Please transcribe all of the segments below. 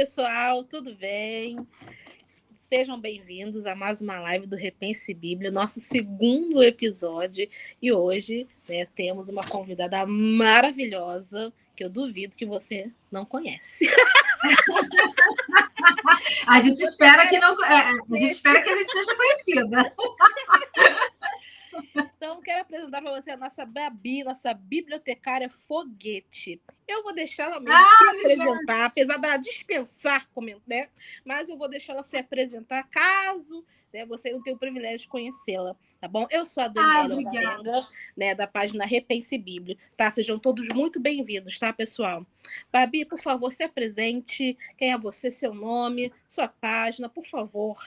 pessoal, tudo bem? Sejam bem-vindos a mais uma live do Repense Bíblia, nosso segundo episódio. E hoje, temos uma convidada maravilhosa que eu duvido que você não conhece. A gente espera que não, a gente espera que a gente seja conhecida. Então, quero apresentar para você a nossa Babi, nossa bibliotecária foguete. Eu vou deixar ela mesmo se apresentar, apesar dela dispensar, né? Mas eu vou deixar ela se apresentar caso você não tenha o privilégio de conhecê-la, tá bom? Eu sou a Daniela Varenga, da página Repense Bíblia, tá? Sejam todos muito bem-vindos, tá, pessoal? Babi, por favor, se apresente. Quem é você, seu nome, sua página, por favor.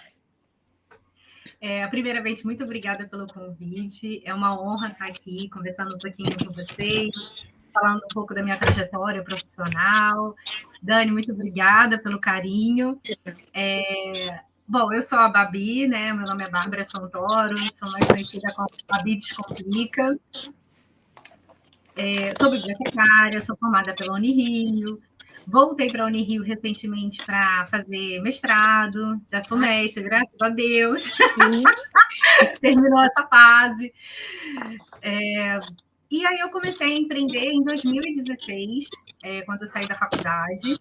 Primeiramente, muito obrigada pelo convite. É uma honra estar aqui conversando um pouquinho com vocês, falando um pouco da minha trajetória profissional. Dani, muito obrigada pelo carinho. Bom, eu sou a Babi, né? Meu nome é Bárbara Santoro, sou mais conhecida como Babi Descomplica. Sou bibliotecária, sou formada pela Unirio. Voltei para a Unirio recentemente para fazer mestrado, já sou mestre, graças a Deus. Terminou essa fase. E aí eu comecei a empreender em 2016, quando eu saí da faculdade.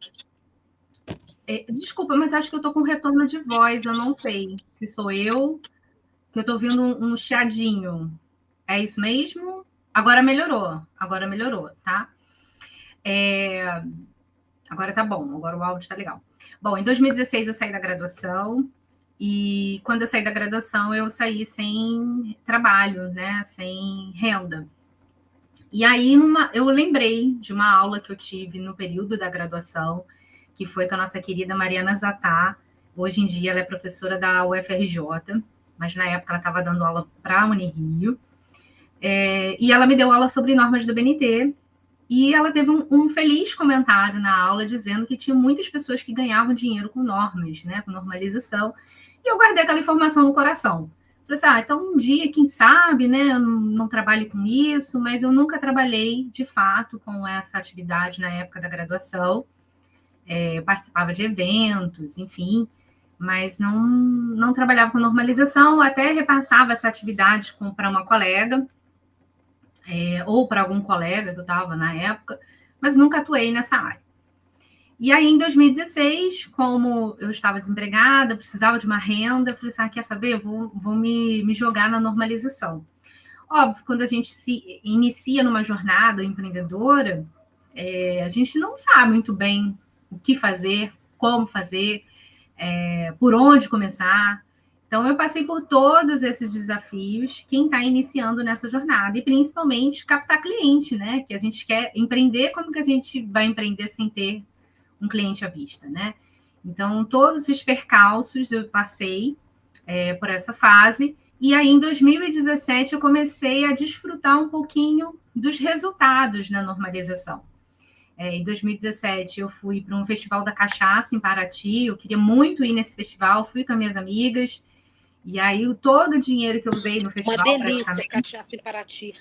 Desculpa, mas acho que eu estou com retorno de voz, eu não sei se sou eu, que eu estou ouvindo um chiadinho. É isso mesmo? Agora melhorou, tá? Agora tá bom, agora o áudio tá legal. Bom, em 2016 eu saí da graduação, e quando eu saí da graduação eu saí sem trabalho, né? Sem renda. E aí eu lembrei de uma aula que eu tive no período da graduação, que foi com a nossa querida Mariana Zatá. Hoje em dia ela é professora da UFRJ, mas na época ela estava dando aula para a Unirio. E ela me deu aula sobre normas do BNT, e ela teve um feliz comentário na aula dizendo que tinha muitas pessoas que ganhavam dinheiro com normas, né, com normalização, e eu guardei aquela informação no coração. Falei assim, então um dia, quem sabe, né, eu não trabalho com isso, mas eu nunca trabalhei, de fato, com essa atividade na época da graduação. Eu participava de eventos, enfim, mas não trabalhava com normalização, até repassava essa atividade para uma colega, ou para algum colega que eu estava na época, mas nunca atuei nessa área. E aí, em 2016, como eu estava desempregada, precisava de uma renda, falei assim, quer saber? Eu vou me jogar na normalização. Óbvio, quando a gente se inicia numa jornada empreendedora, a gente não sabe muito bem o que fazer, como fazer, por onde começar. Então, eu passei por todos esses desafios, quem está iniciando nessa jornada, e principalmente captar cliente, né? Que a gente quer empreender, como que a gente vai empreender sem ter um cliente à vista, né? Então, todos os percalços eu passei por essa fase, e aí em 2017 eu comecei a desfrutar um pouquinho dos resultados da normalização. Em 2017 eu fui para um festival da cachaça em Paraty, eu queria muito ir nesse festival, fui com as minhas amigas, e aí todo o dinheiro que eu usei no festival... Uma delícia, cachaça em Paraty.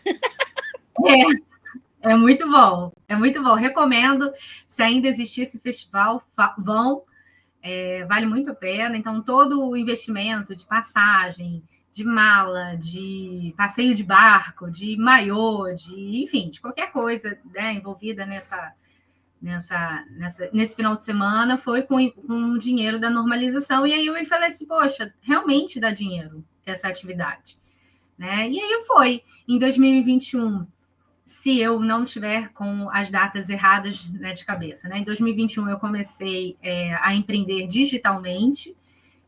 É muito bom, recomendo, se ainda existir esse festival, vão, vale muito a pena. Então, todo o investimento de passagem, de mala, de passeio de barco, de maiô, enfim, de qualquer coisa, né, envolvida nesse final de semana, foi com o dinheiro da normalização. E aí eu falei assim, poxa, realmente dá dinheiro essa atividade, né? E aí foi. Em 2021, se eu não tiver com as datas erradas, né, de cabeça, né? Em 2021 eu comecei a empreender digitalmente.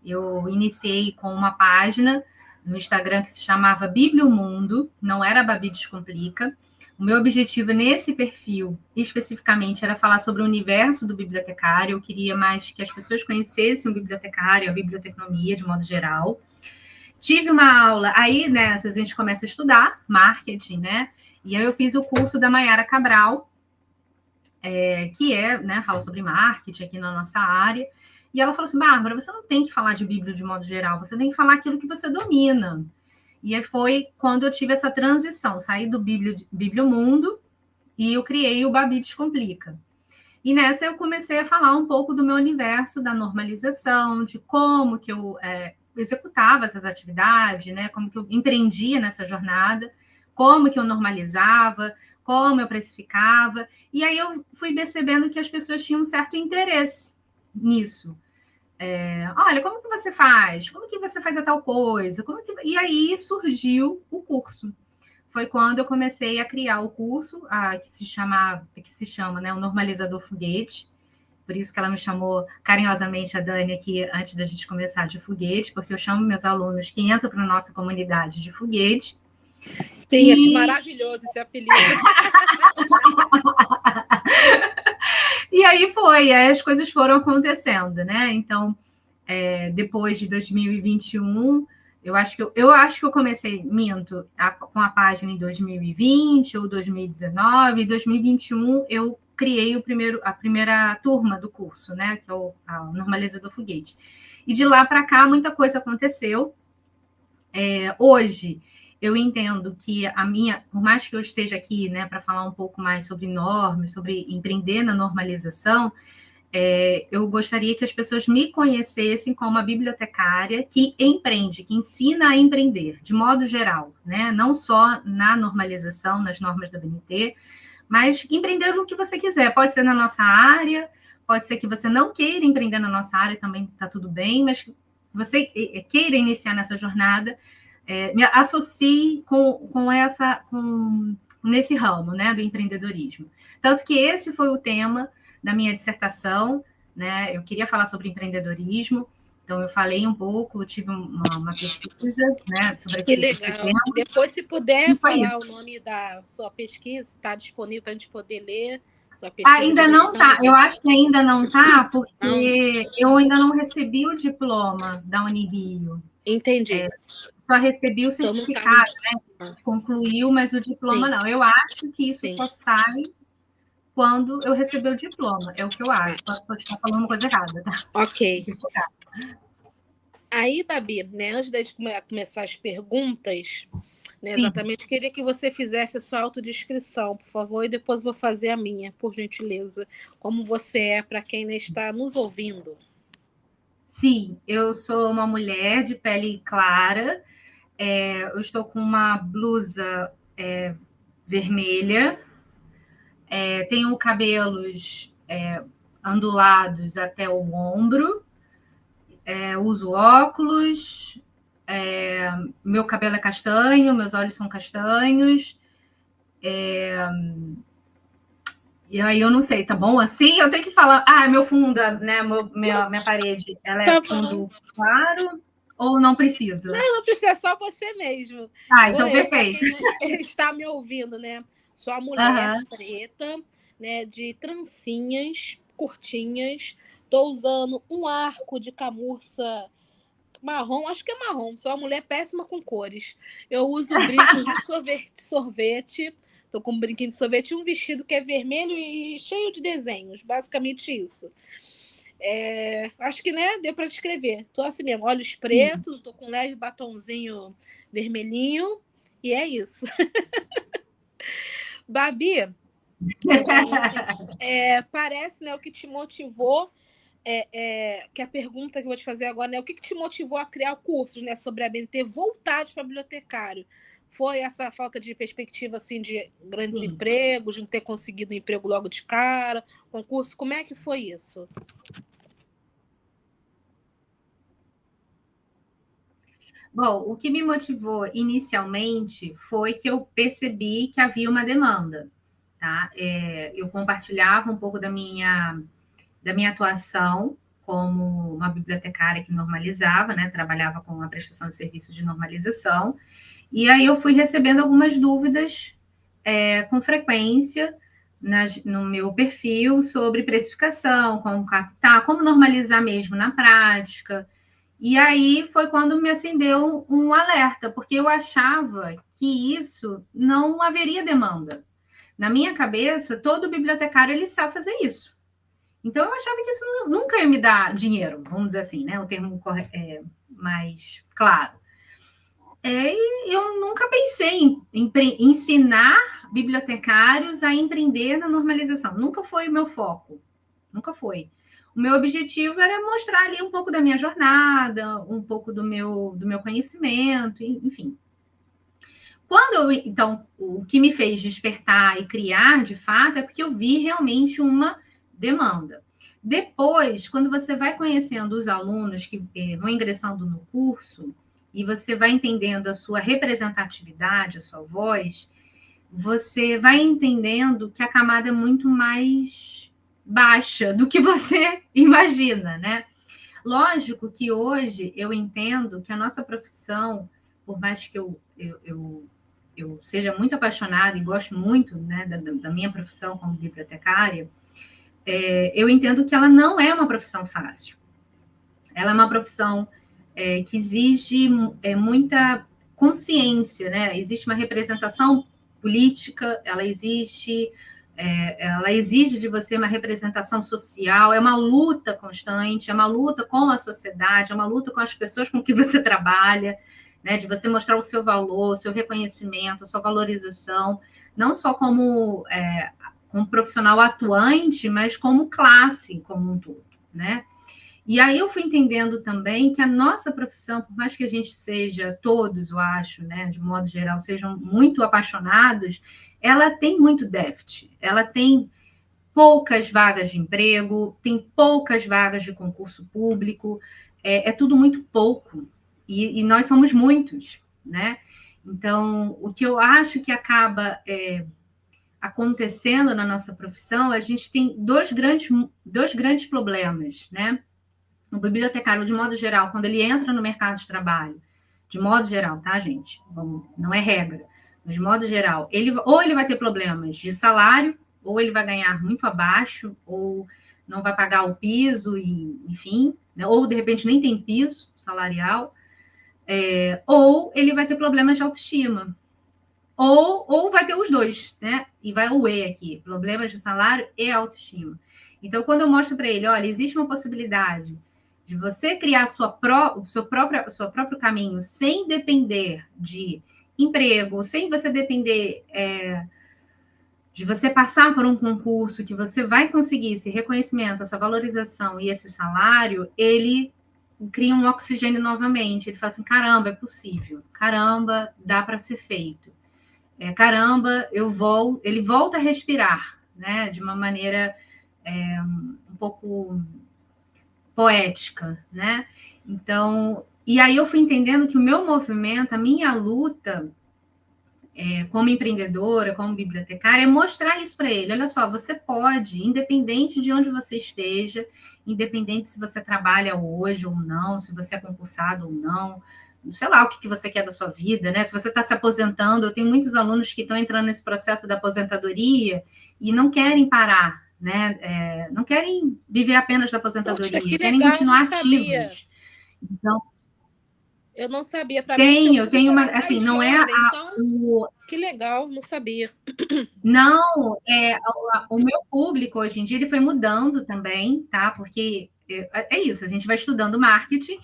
Eu iniciei com uma página no Instagram que se chamava Bibliomundo, não era Babi Descomplica. O meu objetivo nesse perfil, especificamente, era falar sobre o universo do bibliotecário. Eu queria mais que as pessoas conhecessem o bibliotecário, a biblioteconomia, de modo geral. Tive uma aula, aí, né, a gente começa a estudar marketing, né? E aí eu fiz o curso da Mayara Cabral, que né, fala sobre marketing aqui na nossa área. E ela falou assim, Bárbara, você não tem que falar de Bíblia de modo geral, você tem que falar aquilo que você domina. E aí foi quando eu tive essa transição, saí do Bibliomundo e eu criei o Babi Descomplica. E nessa eu comecei a falar um pouco do meu universo da normalização, de como que eu executava essas atividades, né? Como que eu empreendia nessa jornada, como que eu normalizava, como eu precificava. E aí eu fui percebendo que as pessoas tinham um certo interesse nisso. Olha, como que você faz? Como que você faz a tal coisa? E aí surgiu o curso. Foi quando eu comecei a criar o curso, que se chama, né, o Normalizador Foguete. Por isso que ela me chamou carinhosamente a Dani aqui antes da gente começar de foguete, porque eu chamo meus alunos que entram para a nossa comunidade de foguete. Sim, acho maravilhoso esse apelido. E aí as coisas foram acontecendo, né? Então, depois de 2021, eu acho que eu comecei, com a página em 2020 ou 2019, em 2021 eu criei a primeira turma do curso, né? Que é a Normalizador Foguete. E de lá para cá, muita coisa aconteceu. Hoje, eu entendo que por mais que eu esteja aqui, né, para falar um pouco mais sobre normas, sobre empreender na normalização, eu gostaria que as pessoas me conhecessem como uma bibliotecária que empreende, que ensina a empreender, de modo geral, né? Não só na normalização, nas normas da BNT, mas empreender no que você quiser. Pode ser na nossa área, pode ser que você não queira empreender na nossa área, também está tudo bem, mas você queira iniciar nessa jornada, me associe nesse ramo, né, do empreendedorismo. Tanto que esse foi o tema da minha dissertação, né? Eu queria falar sobre empreendedorismo, então eu falei um pouco, eu tive uma pesquisa, né, sobre Que legal. tema. Depois, se puder falar o nome da sua pesquisa, está disponível para a gente poder ler. Ainda não está, eu acho que ainda não está, porque eu ainda não recebi o diploma da Unirio. Entendi. Só recebi o certificado, né? Concluiu, mas o diploma não. Eu acho que isso só sai quando eu receber o diploma. É o que eu acho. Posso estar falando uma coisa errada, tá? Ok. Aí, Babi, né, antes de começar as perguntas, né, exatamente, queria que você fizesse a sua autodescrição, por favor, e depois vou fazer a minha, por gentileza. Como você é para quem ainda está nos ouvindo. Sim, eu sou uma mulher de pele clara, eu estou com uma blusa vermelha, tenho cabelos ondulados até o ombro, uso óculos, meu cabelo é castanho, meus olhos são castanhos, e aí eu não sei, tá bom assim? Eu tenho que falar, meu fundo, né, minha parede, ela é fundo claro ou não precisa? Não precisa, é só você mesmo. Então perfeito. Quem está me ouvindo, né? Sou a mulher preta, né, de trancinhas curtinhas. Estou usando um arco de camurça marrom, acho que é marrom. Sou uma mulher péssima com cores. Eu uso brincos de sorvete. Estou com um brinquinho de sorvete e um vestido que é vermelho e cheio de desenhos. Basicamente isso. Acho que, né, deu para descrever. Tô assim mesmo, olhos pretos, tô com um leve batonzinho vermelhinho, e é isso. Babi, parece, né, o que te motivou, que a pergunta que eu vou te fazer agora, né, o que te motivou a criar cursos, né, sobre a BNT voltados para bibliotecário? Foi essa falta de perspectiva, assim, de grandes empregos, de não ter conseguido um emprego logo de cara, concurso, como é que foi isso? Bom, o que me motivou inicialmente foi que eu percebi que havia uma demanda, tá? Eu compartilhava um pouco da minha atuação como uma bibliotecária que normalizava, né? Trabalhava com a prestação de serviços de normalização, e aí eu fui recebendo algumas dúvidas com frequência no meu perfil sobre precificação, como captar, como normalizar mesmo na prática. E aí foi quando me acendeu um alerta, porque eu achava que isso não haveria demanda. Na minha cabeça, todo bibliotecário ele sabe fazer isso. Então eu achava que isso nunca ia me dar dinheiro, vamos dizer assim, né? O termo mais claro. E eu nunca pensei em ensinar bibliotecários a empreender na normalização. Nunca foi o meu foco. nunca foi. O meu objetivo era mostrar ali um pouco da minha jornada, um pouco do meu conhecimento, enfim. Então, o que me fez despertar e criar, de fato, é porque eu vi realmente uma demanda. Depois, quando você vai conhecendo os alunos que vão ingressando no curso, e você vai entendendo a sua representatividade, a sua voz, você vai entendendo que a camada é muito mais baixa do que você imagina, né? Lógico que hoje eu entendo que a nossa profissão, por mais que eu seja muito apaixonada e gosto muito, né, da minha profissão como bibliotecária, eu entendo que ela não é uma profissão fácil. Ela é uma profissão que exige muita consciência, né? Existe uma representação política, ela exige de você uma representação social, é uma luta constante, é uma luta com a sociedade, é uma luta com as pessoas com que você trabalha, né? De você mostrar o seu valor, o seu reconhecimento, a sua valorização, não só como profissional atuante, mas como classe como um todo, né? E aí eu fui entendendo também que a nossa profissão, por mais que a gente seja, todos, eu acho, né, de modo geral, sejam muito apaixonados, ela tem muito déficit, ela tem poucas vagas de emprego, tem poucas vagas de concurso público, é tudo muito pouco, e nós somos muitos, né? Então, o que eu acho que acaba acontecendo na nossa profissão, a gente tem dois grandes problemas, né? O bibliotecário, de modo geral, quando ele entra no mercado de trabalho, de modo geral, tá, gente? Não é regra, mas de modo geral, ele vai ter problemas de salário, ou ele vai ganhar muito abaixo, ou não vai pagar o piso, e, enfim, né? Ou de repente nem tem piso salarial, ou ele vai ter problemas de autoestima, ou vai ter os dois, né? E vai o E aqui, problemas de salário e autoestima. Então, quando eu mostro para ele, olha, existe uma possibilidade de você criar o seu próprio caminho sem depender de emprego, sem você depender de você passar por um concurso que você vai conseguir esse reconhecimento, essa valorização e esse salário, ele cria um oxigênio novamente. Ele fala assim, caramba, é possível. Caramba, dá para ser feito. Caramba, ele volta a respirar, né? De uma maneira um pouco poética, né? Então, e aí eu fui entendendo que o meu movimento, a minha luta como empreendedora, como bibliotecária, é mostrar isso para ele. Olha só, você pode, independente de onde você esteja, independente se você trabalha hoje ou não, se você é concursado ou não, sei lá o que você quer da sua vida, né? Se você está se aposentando, eu tenho muitos alunos que estão entrando nesse processo da aposentadoria e não querem parar, né? Não querem viver apenas da aposentadoria, Poxa, que querem legal, continuar não sabia. ativos. Então, eu não sabia. Para mim, eu tenho uma, assim, não é então, que legal, não sabia. Não, o meu público hoje em dia ele foi mudando também, tá? Porque é isso, a gente vai estudando marketing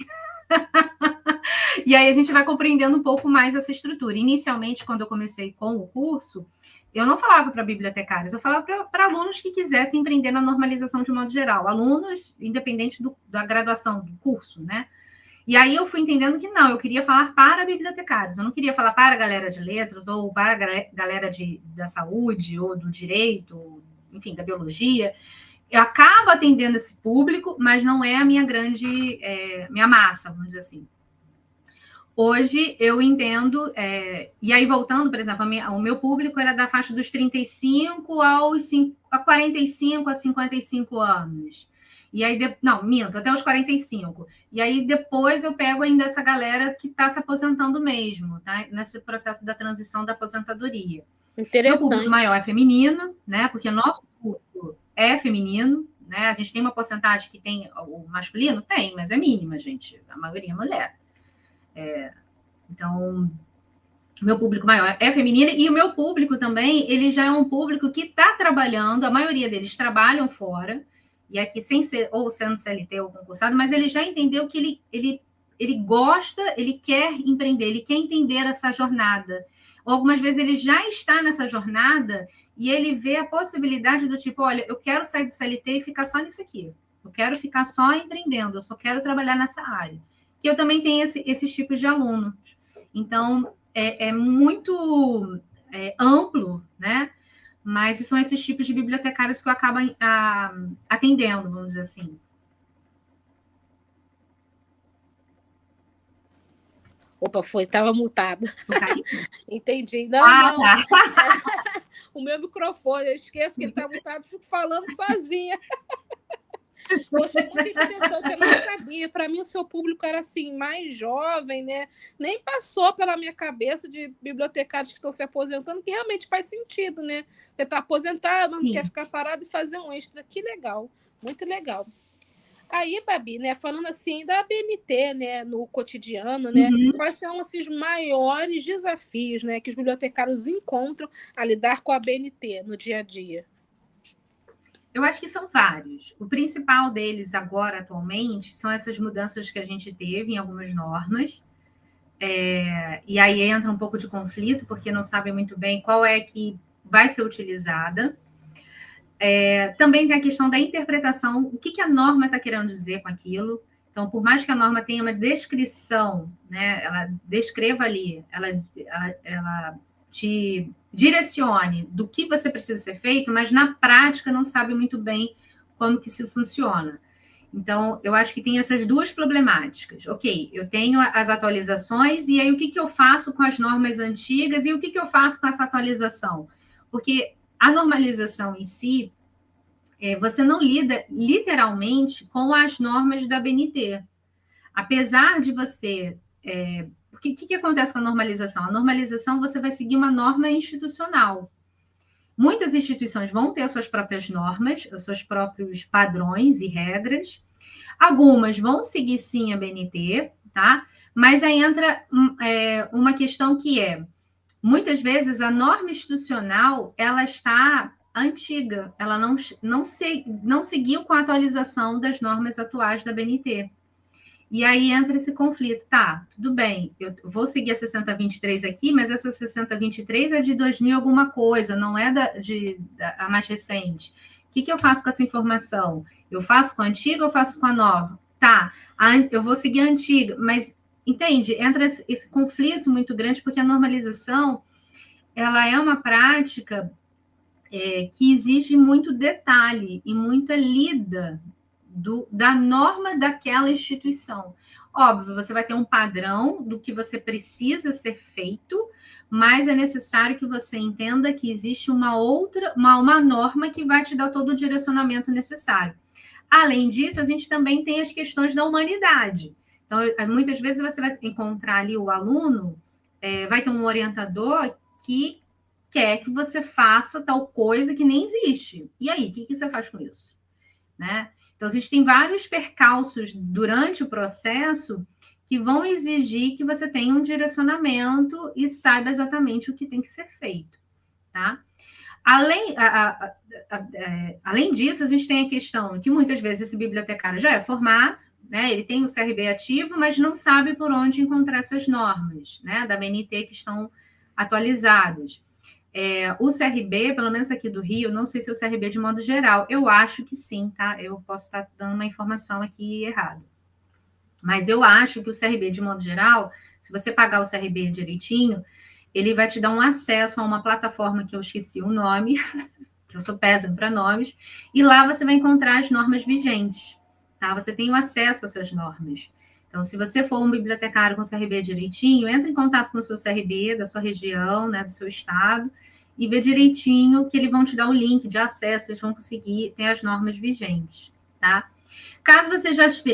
e aí a gente vai compreendendo um pouco mais essa estrutura. Inicialmente, quando eu comecei com o curso, eu não falava para bibliotecários, eu falava para alunos que quisessem empreender na normalização de modo geral, alunos independente da graduação, do curso, né? E aí eu fui entendendo que não, eu queria falar para bibliotecários, eu não queria falar para a galera de letras, ou para a galera da saúde, ou do direito, enfim, da biologia. Eu acabo atendendo esse público, mas não é a minha minha massa, vamos dizer assim. Hoje eu entendo, e aí voltando, por exemplo, o meu público era da faixa dos 35 a 45 a 55 anos. E aí, não, minto, até os 45. E aí depois eu pego ainda essa galera que está se aposentando mesmo, tá? Nesse processo da transição da aposentadoria. Interessante. Meu público maior é feminino, né? Porque nosso curso é feminino, né? A gente tem uma porcentagem que tem o masculino? Tem, mas é mínima, gente. A maioria é mulher. Então, meu público maior é feminino e o meu público também, ele já é um público que está trabalhando, a maioria deles trabalham fora, e aqui sem ser ou sendo CLT ou concursado, mas ele já entendeu que ele gosta, ele quer empreender, ele quer entender essa jornada. Ou algumas vezes ele já está nessa jornada e ele vê a possibilidade do tipo, olha, eu quero sair do CLT e ficar só nisso aqui. Eu quero ficar só empreendendo, eu só quero trabalhar nessa área. Que eu também tenho esses tipos de alunos. Então, é muito amplo, né? Mas são esses tipos de bibliotecários que eu acabo atendendo, vamos dizer assim. Opa, estava mutado. Entendi. Não. Tá. O meu microfone, eu esqueço que ele está mutado, fico falando sozinha. Poxa, muito interessante, eu não sabia. Para mim, o seu público era assim, mais jovem, né? Nem passou pela minha cabeça de bibliotecários que estão se aposentando, que realmente faz sentido, né? Você está aposentado, não quer ficar parado e fazer um extra. Que legal, muito legal. Aí, Babi, né, falando assim da BNT, né, no cotidiano, né, quais são esses maiores desafios, né, que os bibliotecários encontram a lidar com a BNT no dia a dia? Eu acho que são vários. O principal deles agora, atualmente, são essas mudanças que a gente teve em algumas normas. E aí entra um pouco de conflito, porque não sabem muito bem qual é que vai ser utilizada. Também tem a questão da interpretação, o que a norma está querendo dizer com aquilo. Então, por mais que a norma tenha uma descrição, né, ela descreva ali, ela te direcione do que você precisa ser feito, mas na prática não sabe muito bem como que isso funciona. Então, eu acho que tem essas duas problemáticas. Ok, eu tenho as atualizações, e aí o que eu faço com as normas antigas e o que eu faço com essa atualização? Porque a normalização em si, você não lida literalmente com as normas da BNT. Apesar de você... o que acontece com a normalização? A normalização, você vai seguir uma norma institucional. Muitas instituições vão ter as suas próprias normas, os seus próprios padrões e regras. Algumas vão seguir, sim, a BNT, tá? Mas aí entra uma questão que muitas vezes, a norma institucional, ela está antiga, ela não seguiu com a atualização das normas atuais da BNT. E aí entra esse conflito. Tá, tudo bem, eu vou seguir a 6023 aqui, mas essa 6023 é de 2000 alguma coisa, não é a mais recente. O que eu faço com essa informação? Eu faço com a antiga ou faço com a nova? Tá, eu vou seguir a antiga, mas, entende? Entra esse conflito muito grande, porque a normalização, ela é uma prática que exige muito detalhe e muita lida da norma daquela instituição. Óbvio, você vai ter um padrão do que você precisa ser feito, mas é necessário que você entenda que existe uma norma que vai te dar todo o direcionamento necessário. Além disso, a gente também tem as questões da humanidade. Então, muitas vezes você vai encontrar ali o aluno, vai ter um orientador que quer que você faça tal coisa que nem existe. E aí, o que você faz com isso? Né? Então, existem vários percalços durante o processo que vão exigir que você tenha um direcionamento e saiba exatamente o que tem que ser feito, tá? Além disso, a gente tem a questão que muitas vezes esse bibliotecário já é formado, né? Ele tem o CRB ativo, mas não sabe por onde encontrar essas normas, né, da BNT que estão atualizadas. O CRB, pelo menos aqui do Rio, não sei se é o CRB de modo geral, eu acho que sim, tá? Eu posso estar dando uma informação aqui errada. Mas eu acho que o CRB, de modo geral, se você pagar o CRB direitinho, ele vai te dar um acesso a uma plataforma que eu esqueci o nome, que eu sou péssima para nomes, e lá você vai encontrar as normas vigentes, tá? Você tem o acesso a essas normas. Então, se você for um bibliotecário com CRB direitinho, entre em contato com o seu CRB da sua região, né, do seu estado, e vê direitinho que eles vão te dar o link de acesso, vocês vão conseguir ter as normas vigentes, tá? Caso você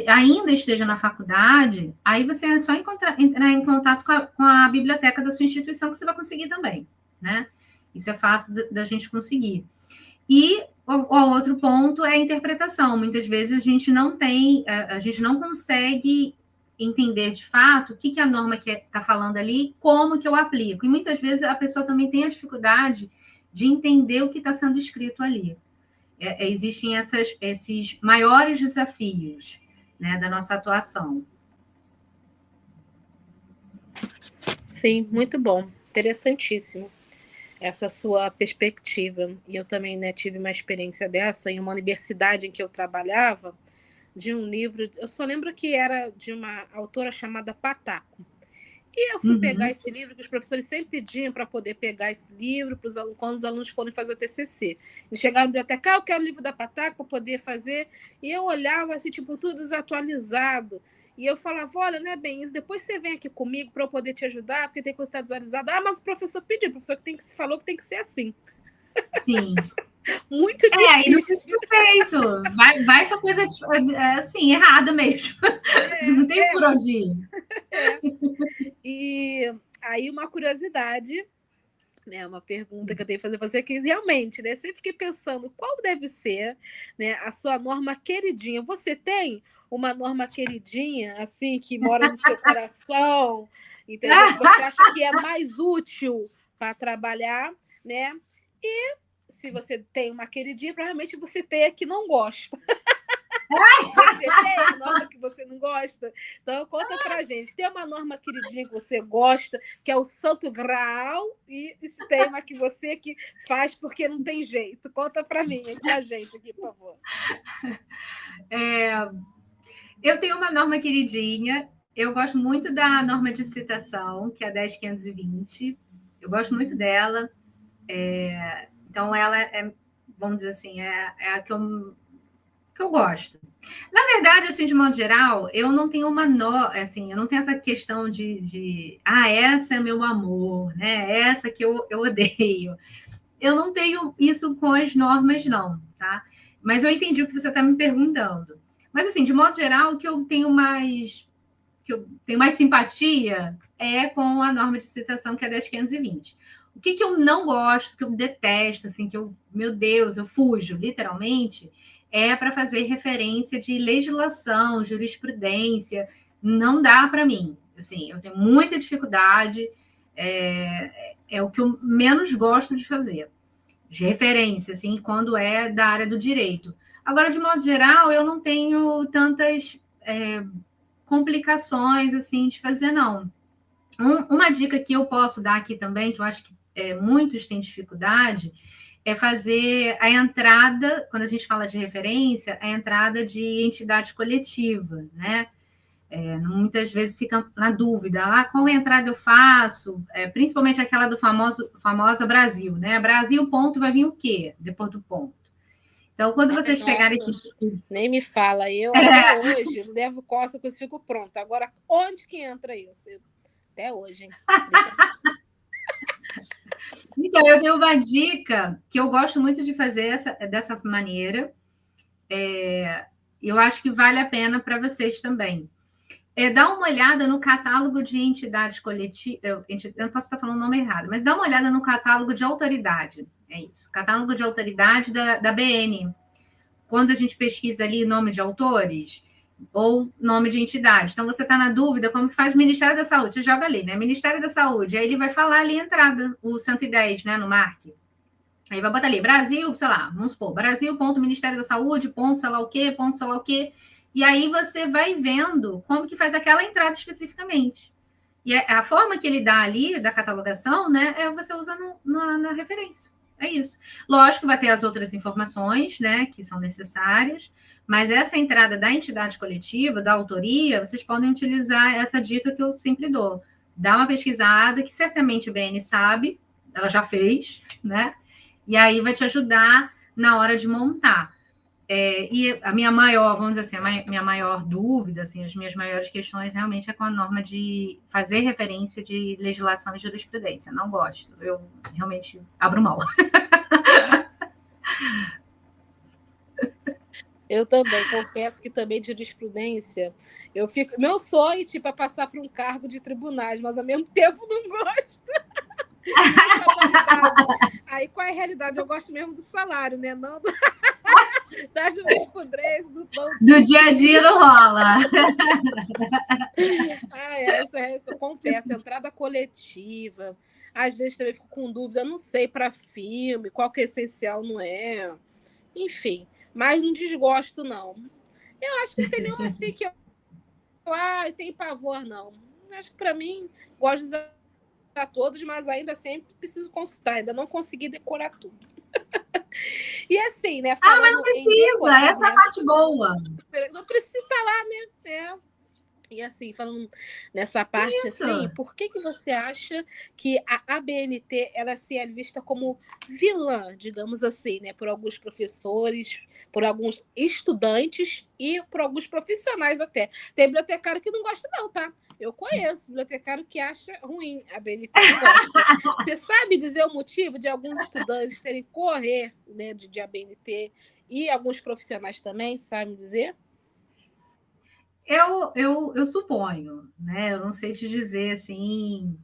ainda esteja na faculdade, aí você é só entrar em contato com a biblioteca da sua instituição, que você vai conseguir também, né? Isso é fácil da gente conseguir. E o outro ponto é a interpretação. Muitas vezes a gente não consegue entender de fato o que a norma está falando ali, como que eu aplico. E muitas vezes a pessoa também tem a dificuldade de entender o que está sendo escrito ali. Existem esses maiores desafios, né, da nossa atuação. Sim, muito bom, interessantíssimo. essa sua perspectiva. E eu também, né, tive uma experiência dessa em uma universidade em que eu trabalhava, de um livro, eu só lembro que era de uma autora chamada Pataco. E eu fui pegar esse livro, que os professores sempre pediam para poder pegar esse livro para os alunos, quando os alunos forem fazer o TCC. Eles chegaram na biblioteca, eu quero o livro da Pataco para poder fazer. E eu olhava assim, tipo, tudo desatualizado. E eu falava, olha, não é bem isso, depois você vem aqui comigo para eu poder te ajudar, porque tem coisa que está desatualizada. Ah, mas o professor pediu, o professor falou que tem que ser assim. Sim. Muito E não difícil. foi feito. Vai essa coisa assim, errada mesmo. Não tem por onde ir. E aí, uma curiosidade, né, uma pergunta que eu tenho que fazer para você, que realmente, né, sempre fiquei pensando qual deve ser, né, a sua norma queridinha. Você tem uma norma queridinha, assim, que mora no seu coração, entendeu? Que você acha que é mais útil para trabalhar, né? E se você tem uma queridinha, provavelmente você tem a que não gosta. Você tem a norma que você não gosta? Então, conta pra gente. Tem uma norma queridinha que você gosta, que é o santo graal, e se tem uma que você que faz porque não tem jeito. Conta pra mim, pra gente aqui, por favor. Eu tenho uma norma queridinha. Eu gosto muito da norma de citação, que é a 10.520. Eu gosto muito dela. Então, ela é, vamos dizer assim, é a que eu gosto. Na verdade, assim, de modo geral, eu não tenho assim, eu não tenho essa questão de essa é meu amor, né? Essa que eu odeio. Eu não tenho isso com as normas, não, tá? Mas eu entendi o que você está me perguntando. Mas, assim, de modo geral, o que eu tenho mais simpatia é com a norma de citação, que é a 10.520. O que eu não gosto, que eu detesto, assim, meu Deus, eu fujo, literalmente, é para fazer referência de legislação, jurisprudência. Não dá para mim. Assim, eu tenho muita dificuldade, é o que eu menos gosto de fazer, de referência, assim, quando é da área do direito. Agora, de modo geral, eu não tenho tantas complicações assim de fazer, não. Uma dica que eu posso dar aqui também, que eu acho que muitos têm dificuldade, é fazer a entrada, quando a gente fala de referência, a entrada de entidade coletiva, né? Muitas vezes fica na dúvida, qual entrada eu faço? Principalmente aquela do famosa Brasil, né? Brasil, ponto, vai vir o quê? Depois do ponto. Então, quando vocês pegarem esse... Nem me fala, eu até hoje levo costa que eu fico pronta. Agora, onde que entra isso? Até hoje, hein? Então, eu tenho uma dica que eu gosto muito de fazer dessa maneira. Eu acho que vale a pena para vocês também. Dá uma olhada no catálogo de entidades coletivas. Eu não posso estar falando o nome errado, mas dá uma olhada no catálogo de autoridade. É isso, catálogo de autoridade da BN. Quando a gente pesquisa ali nome de autores ou nome de entidade. Então, você está na dúvida como que faz o Ministério da Saúde. Você joga ali, né? Ministério da Saúde. Aí ele vai falar ali a entrada, o 110, né? No MARC. Aí vai botar ali, Brasil, sei lá, vamos supor, Brasil, ponto Ministério da Saúde, ponto sei lá o quê, ponto sei lá o quê. E aí você vai vendo como que faz aquela entrada especificamente. E a forma que ele dá ali, da catalogação, né, você usa na referência. É isso. Lógico que vai ter as outras informações, né, que são necessárias, mas essa entrada da entidade coletiva, da autoria, vocês podem utilizar essa dica que eu sempre dou. Dá uma pesquisada, que certamente a BN sabe, ela já fez, né? E aí vai te ajudar na hora de montar. E a minha maior, vamos dizer assim, minha maior dúvida, assim, as minhas maiores questões realmente é com a norma de fazer referência de legislação e jurisprudência. Não gosto, eu realmente abro mão. Eu também, confesso que também de jurisprudência, meu sonho tipo, é passar por um cargo de tribunais, mas ao mesmo tempo não gosto. Aí qual é a realidade? Eu gosto mesmo do salário, né? Não da jurisprudência, do dia a dia não rola. Isso acontece, entrada coletiva. Às vezes também fico com dúvida, não sei, para filme, qual que é essencial, não é. Enfim, mas não desgosto, não. Eu acho que não tem nenhum assim que eu tenho pavor, não. Acho que para mim, gosto de usar todos, mas ainda sempre preciso consultar, ainda não consegui decorar tudo. E assim, né? Mas não precisa, decorar, essa é a parte boa. Não precisa estar lá, né? E assim, falando nessa parte, Isso. assim, por que você acha que a ABNT ela é vista como vilã, digamos assim, né? Por alguns professores, por alguns estudantes e por alguns profissionais até. Tem bibliotecário que não gosta não, tá? Eu conheço bibliotecário que acha ruim a ABNT, não gosta. Você sabe dizer o motivo de alguns estudantes terem correr, né, de ABNT e alguns profissionais também, sabe dizer? Eu suponho, né? Eu não sei te dizer assim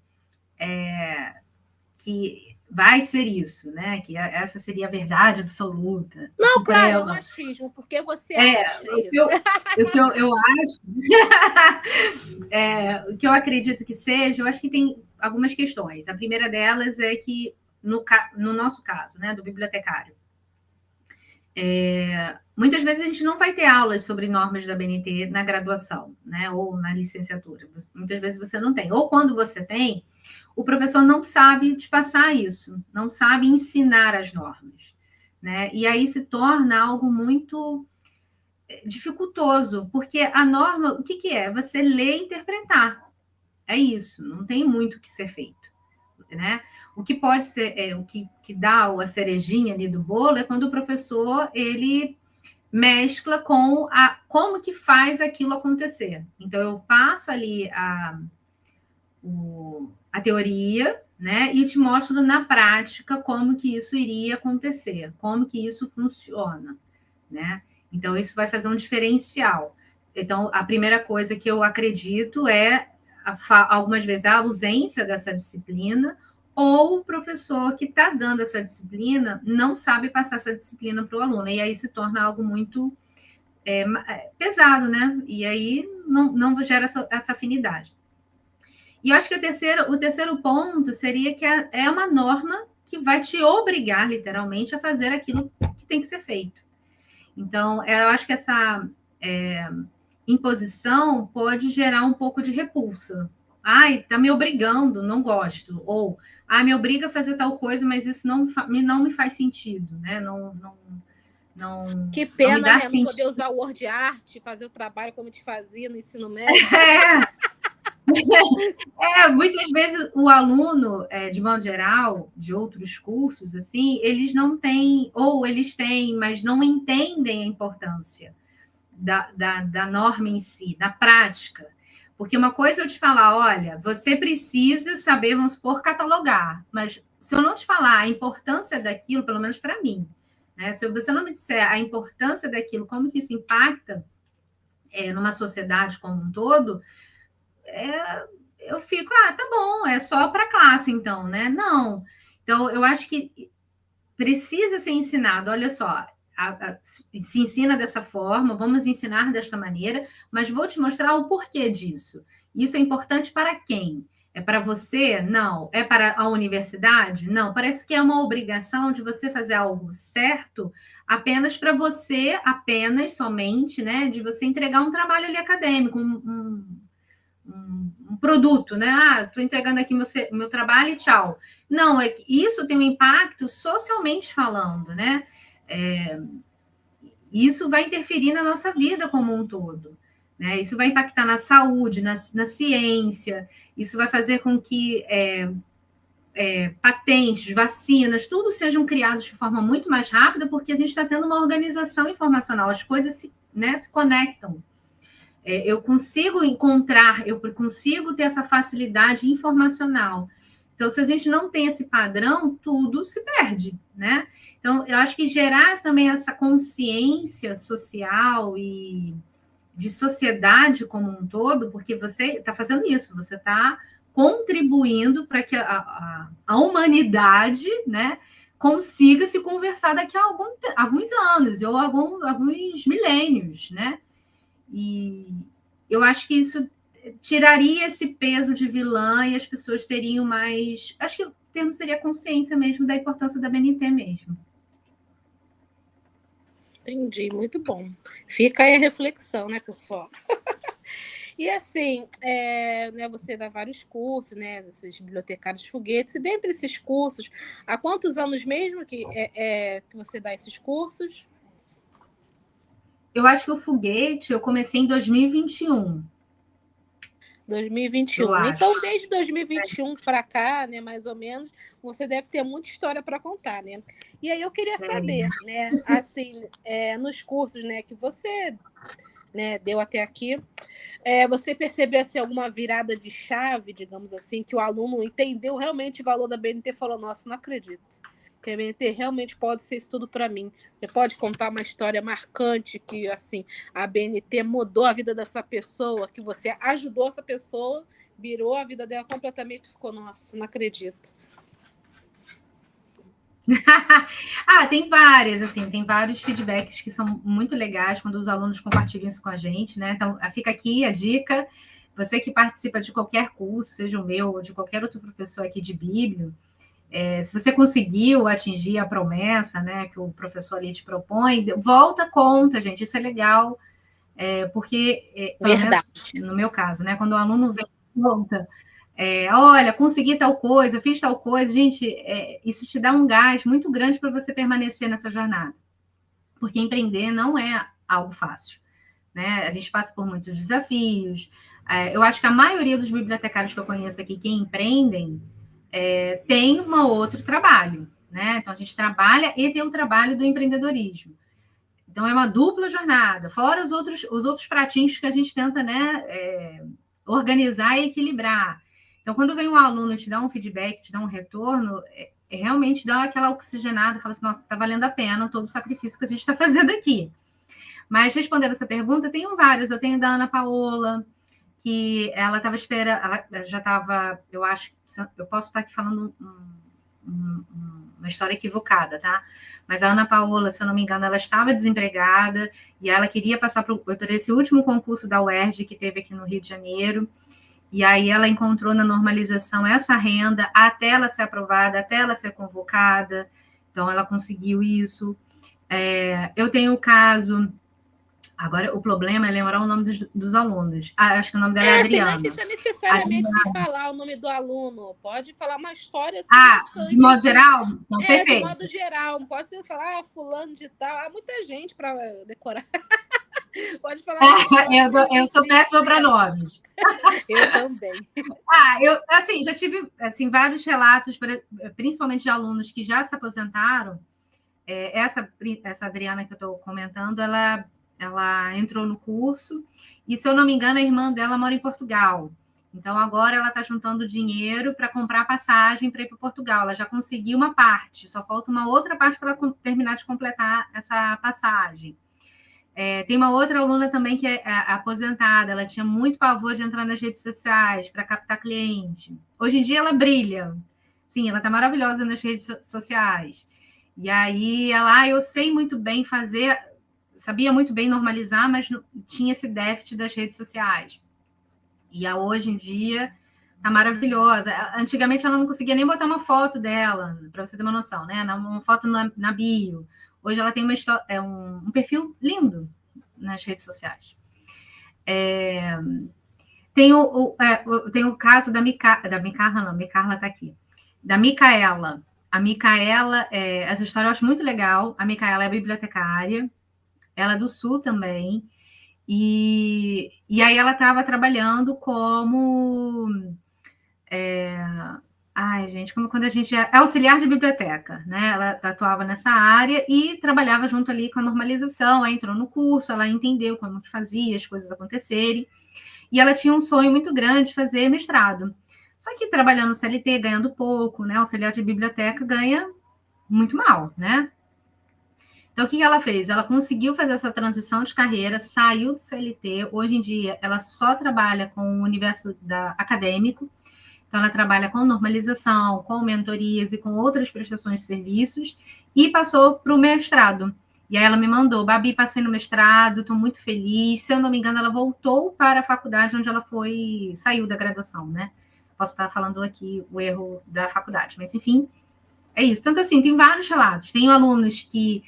que vai ser isso, né? Que essa seria a verdade absoluta, Não, claro, é um suprema. achismo, porque você acha isso. O que eu acho, o que eu acredito que seja, eu acho que tem algumas questões. A primeira delas é que, no nosso caso, né, do bibliotecário, muitas vezes a gente não vai ter aulas sobre normas da BNT na graduação, né, ou na licenciatura. Muitas vezes você não tem. Ou quando você tem, o professor não sabe te passar isso, não sabe ensinar as normas, né? E aí se torna algo muito dificultoso, porque a norma, o que é? Você ler e interpretar. É isso, não tem muito o que ser feito, né? O que pode ser, o que dá a cerejinha ali do bolo é quando o professor, ele mescla com como que faz aquilo acontecer. Então, eu passo ali a teoria, né? E te mostro na prática como que isso iria acontecer, como que isso funciona, né? Então, isso vai fazer um diferencial. Então, a primeira coisa que eu acredito é, algumas vezes, a ausência dessa disciplina, ou o professor que está dando essa disciplina não sabe passar essa disciplina para o aluno, e aí se torna algo muito pesado, né? E aí não gera essa afinidade. E eu acho que o terceiro ponto seria que é uma norma que vai te obrigar, literalmente, a fazer aquilo que tem que ser feito. Então, eu acho que essa imposição pode gerar um pouco de repulsa. Ai, tá me obrigando, não gosto. Ou, me obriga a fazer tal coisa, mas isso não me faz sentido, né? Que pena, né? Sentido. Não poder usar o Word Art, fazer o trabalho como te fazia no ensino médio. Muitas vezes o aluno, de modo geral, de outros cursos, assim, eles não têm, ou eles têm, mas não entendem a importância da norma em si, da prática. Porque uma coisa é eu te falar, olha, você precisa saber, vamos supor, catalogar, mas se eu não te falar a importância daquilo, pelo menos para mim, né? Se você não me disser a importância daquilo, como que isso impacta numa sociedade como um todo, eu fico, tá bom, é só para classe, então, né? Não. Então, eu acho que precisa ser ensinado, olha só, se ensina dessa forma, vamos ensinar desta maneira, mas vou te mostrar o porquê disso. Isso é importante para quem? É para você? Não. É para a universidade? Não. Parece que é uma obrigação de você fazer algo certo apenas para você, apenas, somente, né? De você entregar um trabalho ali acadêmico, um produto, né? Estou entregando aqui meu trabalho e tchau. Não, isso tem um impacto socialmente falando, né? Isso vai interferir na nossa vida como um todo, né? Isso vai impactar na saúde, na ciência, isso vai fazer com que patentes, vacinas, tudo sejam criados de forma muito mais rápida, porque a gente está tendo uma organização informacional, as coisas se conectam. Eu consigo encontrar, eu consigo ter essa facilidade informacional. Então, se a gente não tem esse padrão, tudo se perde, né? Então, eu acho que gerar também essa consciência social e de sociedade como um todo, porque você está fazendo isso, você está contribuindo para que a humanidade, né, consiga se conversar daqui a alguns anos, ou alguns milênios, né? E eu acho que isso tiraria esse peso de vilã e as pessoas teriam mais... Acho que o termo seria consciência mesmo da importância da BNT mesmo. Entendi, muito bom. Fica aí a reflexão, né, pessoal? E assim, né, você dá vários cursos, né, esses bibliotecários foguetes, e dentre esses cursos, há quantos anos mesmo que você dá esses cursos? Eu acho que o foguete eu comecei em 2021. Eu 2021. acho. Então, desde 2021 para cá, né, mais ou menos, você deve ter muita história para contar, né? E aí eu queria saber, né, assim, nos cursos, né, que você, né, deu até aqui, você percebeu assim, alguma virada de chave, digamos assim, que o aluno entendeu realmente o valor da BNT e falou: nossa, não acredito. Que a BNT realmente pode ser isso tudo para mim. Você pode contar uma história marcante que assim a BNT mudou a vida dessa pessoa, que você ajudou essa pessoa, virou a vida dela completamente, ficou, nossa, não acredito. Tem várias, assim, tem vários feedbacks que são muito legais quando os alunos compartilham isso com a gente, né? Então, fica aqui a dica. Você que participa de qualquer curso, seja o meu ou de qualquer outro professor aqui de Bíblia, se você conseguiu atingir a promessa, né, que o professor ali te propõe, volta, conta, gente, isso é legal, porque, pelo menos Verdade. no meu caso, né, quando o aluno vem e conta, olha, consegui tal coisa, fiz tal coisa, gente, isso te dá um gás muito grande para você permanecer nessa jornada, porque empreender não é algo fácil, né? A gente passa por muitos desafios. Eu acho que a maioria dos bibliotecários que eu conheço aqui que empreendem tem um outro trabalho, né? Então a gente trabalha e tem o trabalho do empreendedorismo. Então é uma dupla jornada, fora os outros pratinhos que a gente tenta, né, organizar e equilibrar. Então, quando vem um aluno te dá um feedback, te dá um retorno, realmente dá aquela oxigenada, fala assim, nossa, está valendo a pena todo o sacrifício que a gente está fazendo aqui. Mas, respondendo essa pergunta, tenho vários. Eu tenho da Ana Paola, que ela estava esperando, ela já estava, eu acho, eu posso estar aqui falando uma história equivocada, tá? Mas a Ana Paola, se eu não me engano, ela estava desempregada e ela queria passar por esse último concurso da UERJ que teve aqui no Rio de Janeiro. E aí ela encontrou na normalização essa renda até ela ser aprovada, até ela ser convocada. Então, ela conseguiu isso. Eu tenho o caso... Agora, o problema é lembrar o nome dos alunos. Acho que o nome dela é Assim, não Adriana. precisa necessariamente se falar o nome do aluno. Pode falar uma história assim De marcante, modo assim. geral? Então, De perfeito. modo geral. Não pode ser falar fulano de tal. Há muita gente para decorar. Pode falar Eu sou péssima para nomes. Eu também. Eu assim, já tive assim, vários relatos, principalmente de alunos que já se aposentaram. Essa Adriana que eu estou comentando, ela entrou no curso e, se eu não me engano, a irmã dela mora em Portugal. Então, agora ela está juntando dinheiro para comprar passagem para ir para Portugal. Ela já conseguiu uma parte, só falta uma outra parte para ela terminar de completar essa passagem. Tem uma outra aluna também que é aposentada, ela tinha muito pavor de entrar nas redes sociais para captar cliente. Hoje em dia ela brilha. Sim, ela está maravilhosa nas redes sociais. E aí ela, eu sei muito bem fazer, sabia muito bem normalizar, mas tinha esse déficit das redes sociais. E hoje em dia tá maravilhosa. Antigamente ela não conseguia nem botar uma foto dela, para você ter uma noção, né? Uma foto na bio. Hoje ela tem um perfil lindo nas redes sociais. Tem o caso da Micarla, não, Micarla está aqui. Da Micaela. A Micaela, essa história eu acho muito legal. A Micaela é bibliotecária, ela é do Sul também. E aí ela estava trabalhando como... gente, como quando a gente é auxiliar de biblioteca, né? Ela atuava nessa área e trabalhava junto ali com a normalização. Aí entrou no curso, ela entendeu como que fazia as coisas acontecerem. E ela tinha um sonho muito grande de fazer mestrado. Só que trabalhando no CLT, ganhando pouco, né? Auxiliar de biblioteca ganha muito mal, né? Então, o que ela fez? Ela conseguiu fazer essa transição de carreira, saiu do CLT. Hoje em dia, ela só trabalha com o universo acadêmico. Então, ela trabalha com normalização, com mentorias e com outras prestações de serviços e passou para o mestrado. E aí ela me mandou, Babi, passei no mestrado, estou muito feliz. Se eu não me engano, ela voltou para a faculdade onde ela saiu da graduação, né? Posso estar falando aqui o erro da faculdade, mas enfim, é isso. Tanto assim, tem vários relatos. Tem alunos que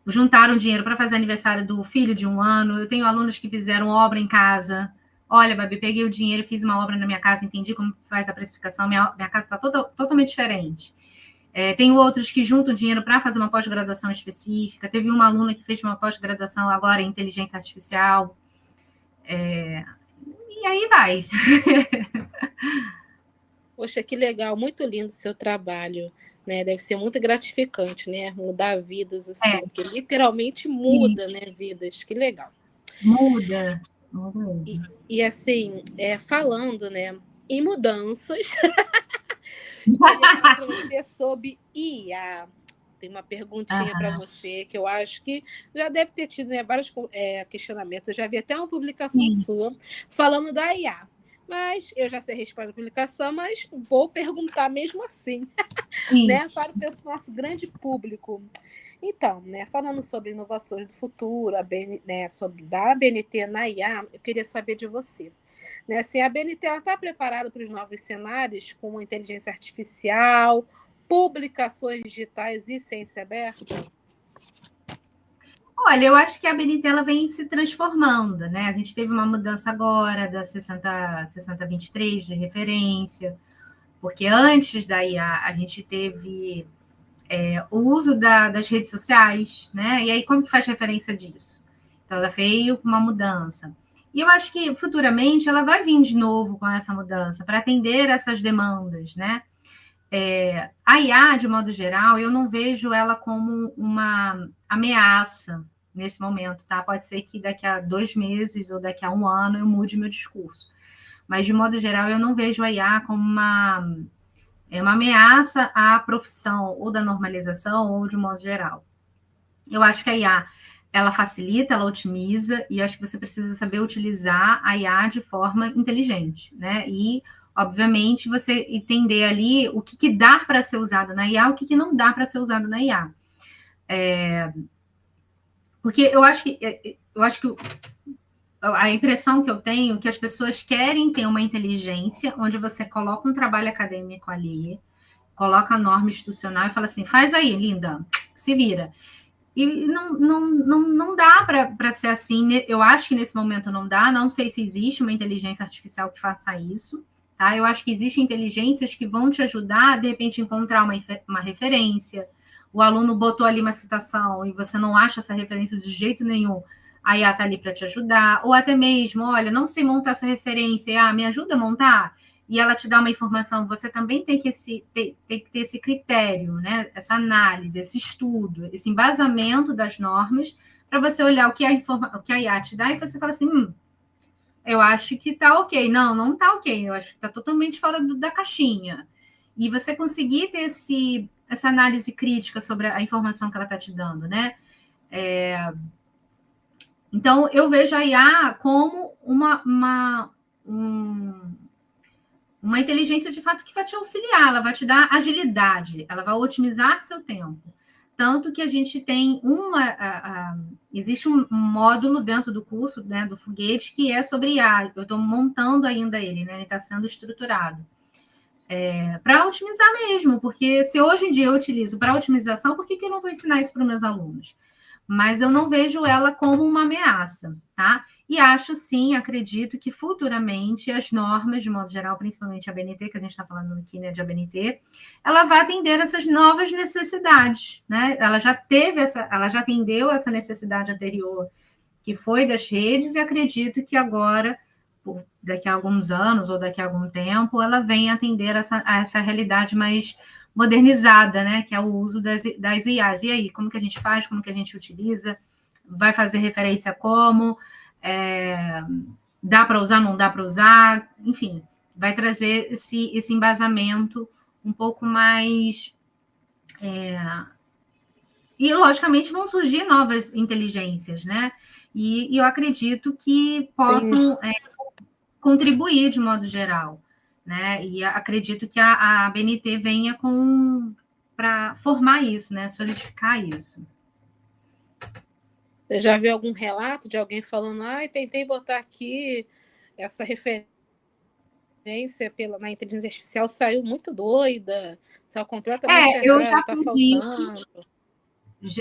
juntaram dinheiro para fazer aniversário do filho de 1 ano. Eu tenho alunos que fizeram obra em casa. Olha, Babi, peguei o dinheiro e fiz uma obra na minha casa, entendi como faz a precificação, minha casa está totalmente diferente. Tenho outros que juntam dinheiro para fazer uma pós-graduação específica. Teve uma aluna que fez uma pós-graduação agora em inteligência artificial. E aí vai. Poxa, que legal, muito lindo o seu trabalho, né? Deve ser muito gratificante, né? Mudar vidas assim, porque literalmente muda, né, vidas. Que legal. Muda. E assim, falando, né, em mudanças, queria falar para você sobre IA. Tem uma perguntinha para você que eu acho que já deve ter tido, né, vários questionamentos. Eu já vi até uma publicação sua falando da IA. Mas eu já sei a resposta da publicação, mas vou perguntar mesmo assim, né, para o nosso grande público. Então, né, falando sobre inovações do futuro, sobre da ABNT na IA, eu queria saber de você. Né, se a ABNT está preparada para os novos cenários, como inteligência artificial, publicações digitais e ciência aberta? Olha, eu acho que a ABNT ela vem se transformando, né? A gente teve uma mudança agora da 6023 de referência, porque antes da IA a gente teve o uso das redes sociais, né? E aí como que faz referência disso? Então ela veio com uma mudança. E eu acho que futuramente ela vai vir de novo com essa mudança para atender essas demandas, né? A IA, de modo geral, eu não vejo ela como uma ameaça nesse momento, tá? Pode ser que daqui a 2 meses ou daqui a 1 ano eu mude meu discurso. Mas, de modo geral, eu não vejo a IA como uma ameaça à profissão, ou da normalização, ou de modo geral. Eu acho que a IA, ela facilita, ela otimiza, e acho que você precisa saber utilizar a IA de forma inteligente, né? E, obviamente, você entender ali o que dá para ser usado na IA, o que não dá para ser usado na IA. Porque eu acho que a impressão que eu tenho é que as pessoas querem ter uma inteligência onde você coloca um trabalho acadêmico ali, coloca a norma institucional e fala assim, faz aí, linda, se vira. E não dá para ser assim. Eu acho que nesse momento não dá. Não sei se existe uma inteligência artificial que faça isso. Tá? Eu acho que existem inteligências que vão te ajudar, de repente, encontrar uma referência. O aluno botou ali uma citação e você não acha essa referência de jeito nenhum. A IA está ali para te ajudar. Ou até mesmo, olha, não sei montar essa referência. Me ajuda a montar? E ela te dá uma informação, você também tem que ter esse critério, né? Essa análise, esse estudo, esse embasamento das normas, para você olhar o que a IA te dá e você fala assim, eu acho que está ok. Não está ok, eu acho que está totalmente fora da caixinha. E você conseguir ter essa análise crítica sobre a informação que ela está te dando, né? Então, eu vejo a IA como uma inteligência de fato que vai te auxiliar, ela vai te dar agilidade, ela vai otimizar seu tempo. Tanto que a gente tem existe um módulo dentro do curso, né, do Foguete, que é sobre IA. Eu estou montando ainda ele, né? Ele está sendo estruturado. Para otimizar mesmo, porque se hoje em dia eu utilizo para otimização, por que eu não vou ensinar isso para os meus alunos? Mas eu não vejo ela como uma ameaça, tá? E acho sim, acredito que futuramente as normas, de modo geral, principalmente a ABNT, que a gente está falando aqui, né, de ABNT, ela vai atender essas novas necessidades, né? Ela já atendeu essa necessidade anterior, que foi das redes, e acredito que agora, daqui a alguns anos ou daqui a algum tempo, ela vem atender essa realidade mais modernizada, né? Que é o uso das IAs. E aí, como que a gente faz? Como que a gente utiliza? Vai fazer referência como? Dá para usar, não dá para usar? Enfim, vai trazer esse embasamento um pouco mais... E, logicamente, vão surgir novas inteligências, né? E eu acredito que possam contribuir de modo geral, né? E acredito que a ABNT venha para formar isso, né? Solidificar isso. Você já viu algum relato de alguém falando, tentei botar aqui essa referência na inteligência artificial, saiu muito doida, saiu completamente errada, eu já tá fiz faltando. isso.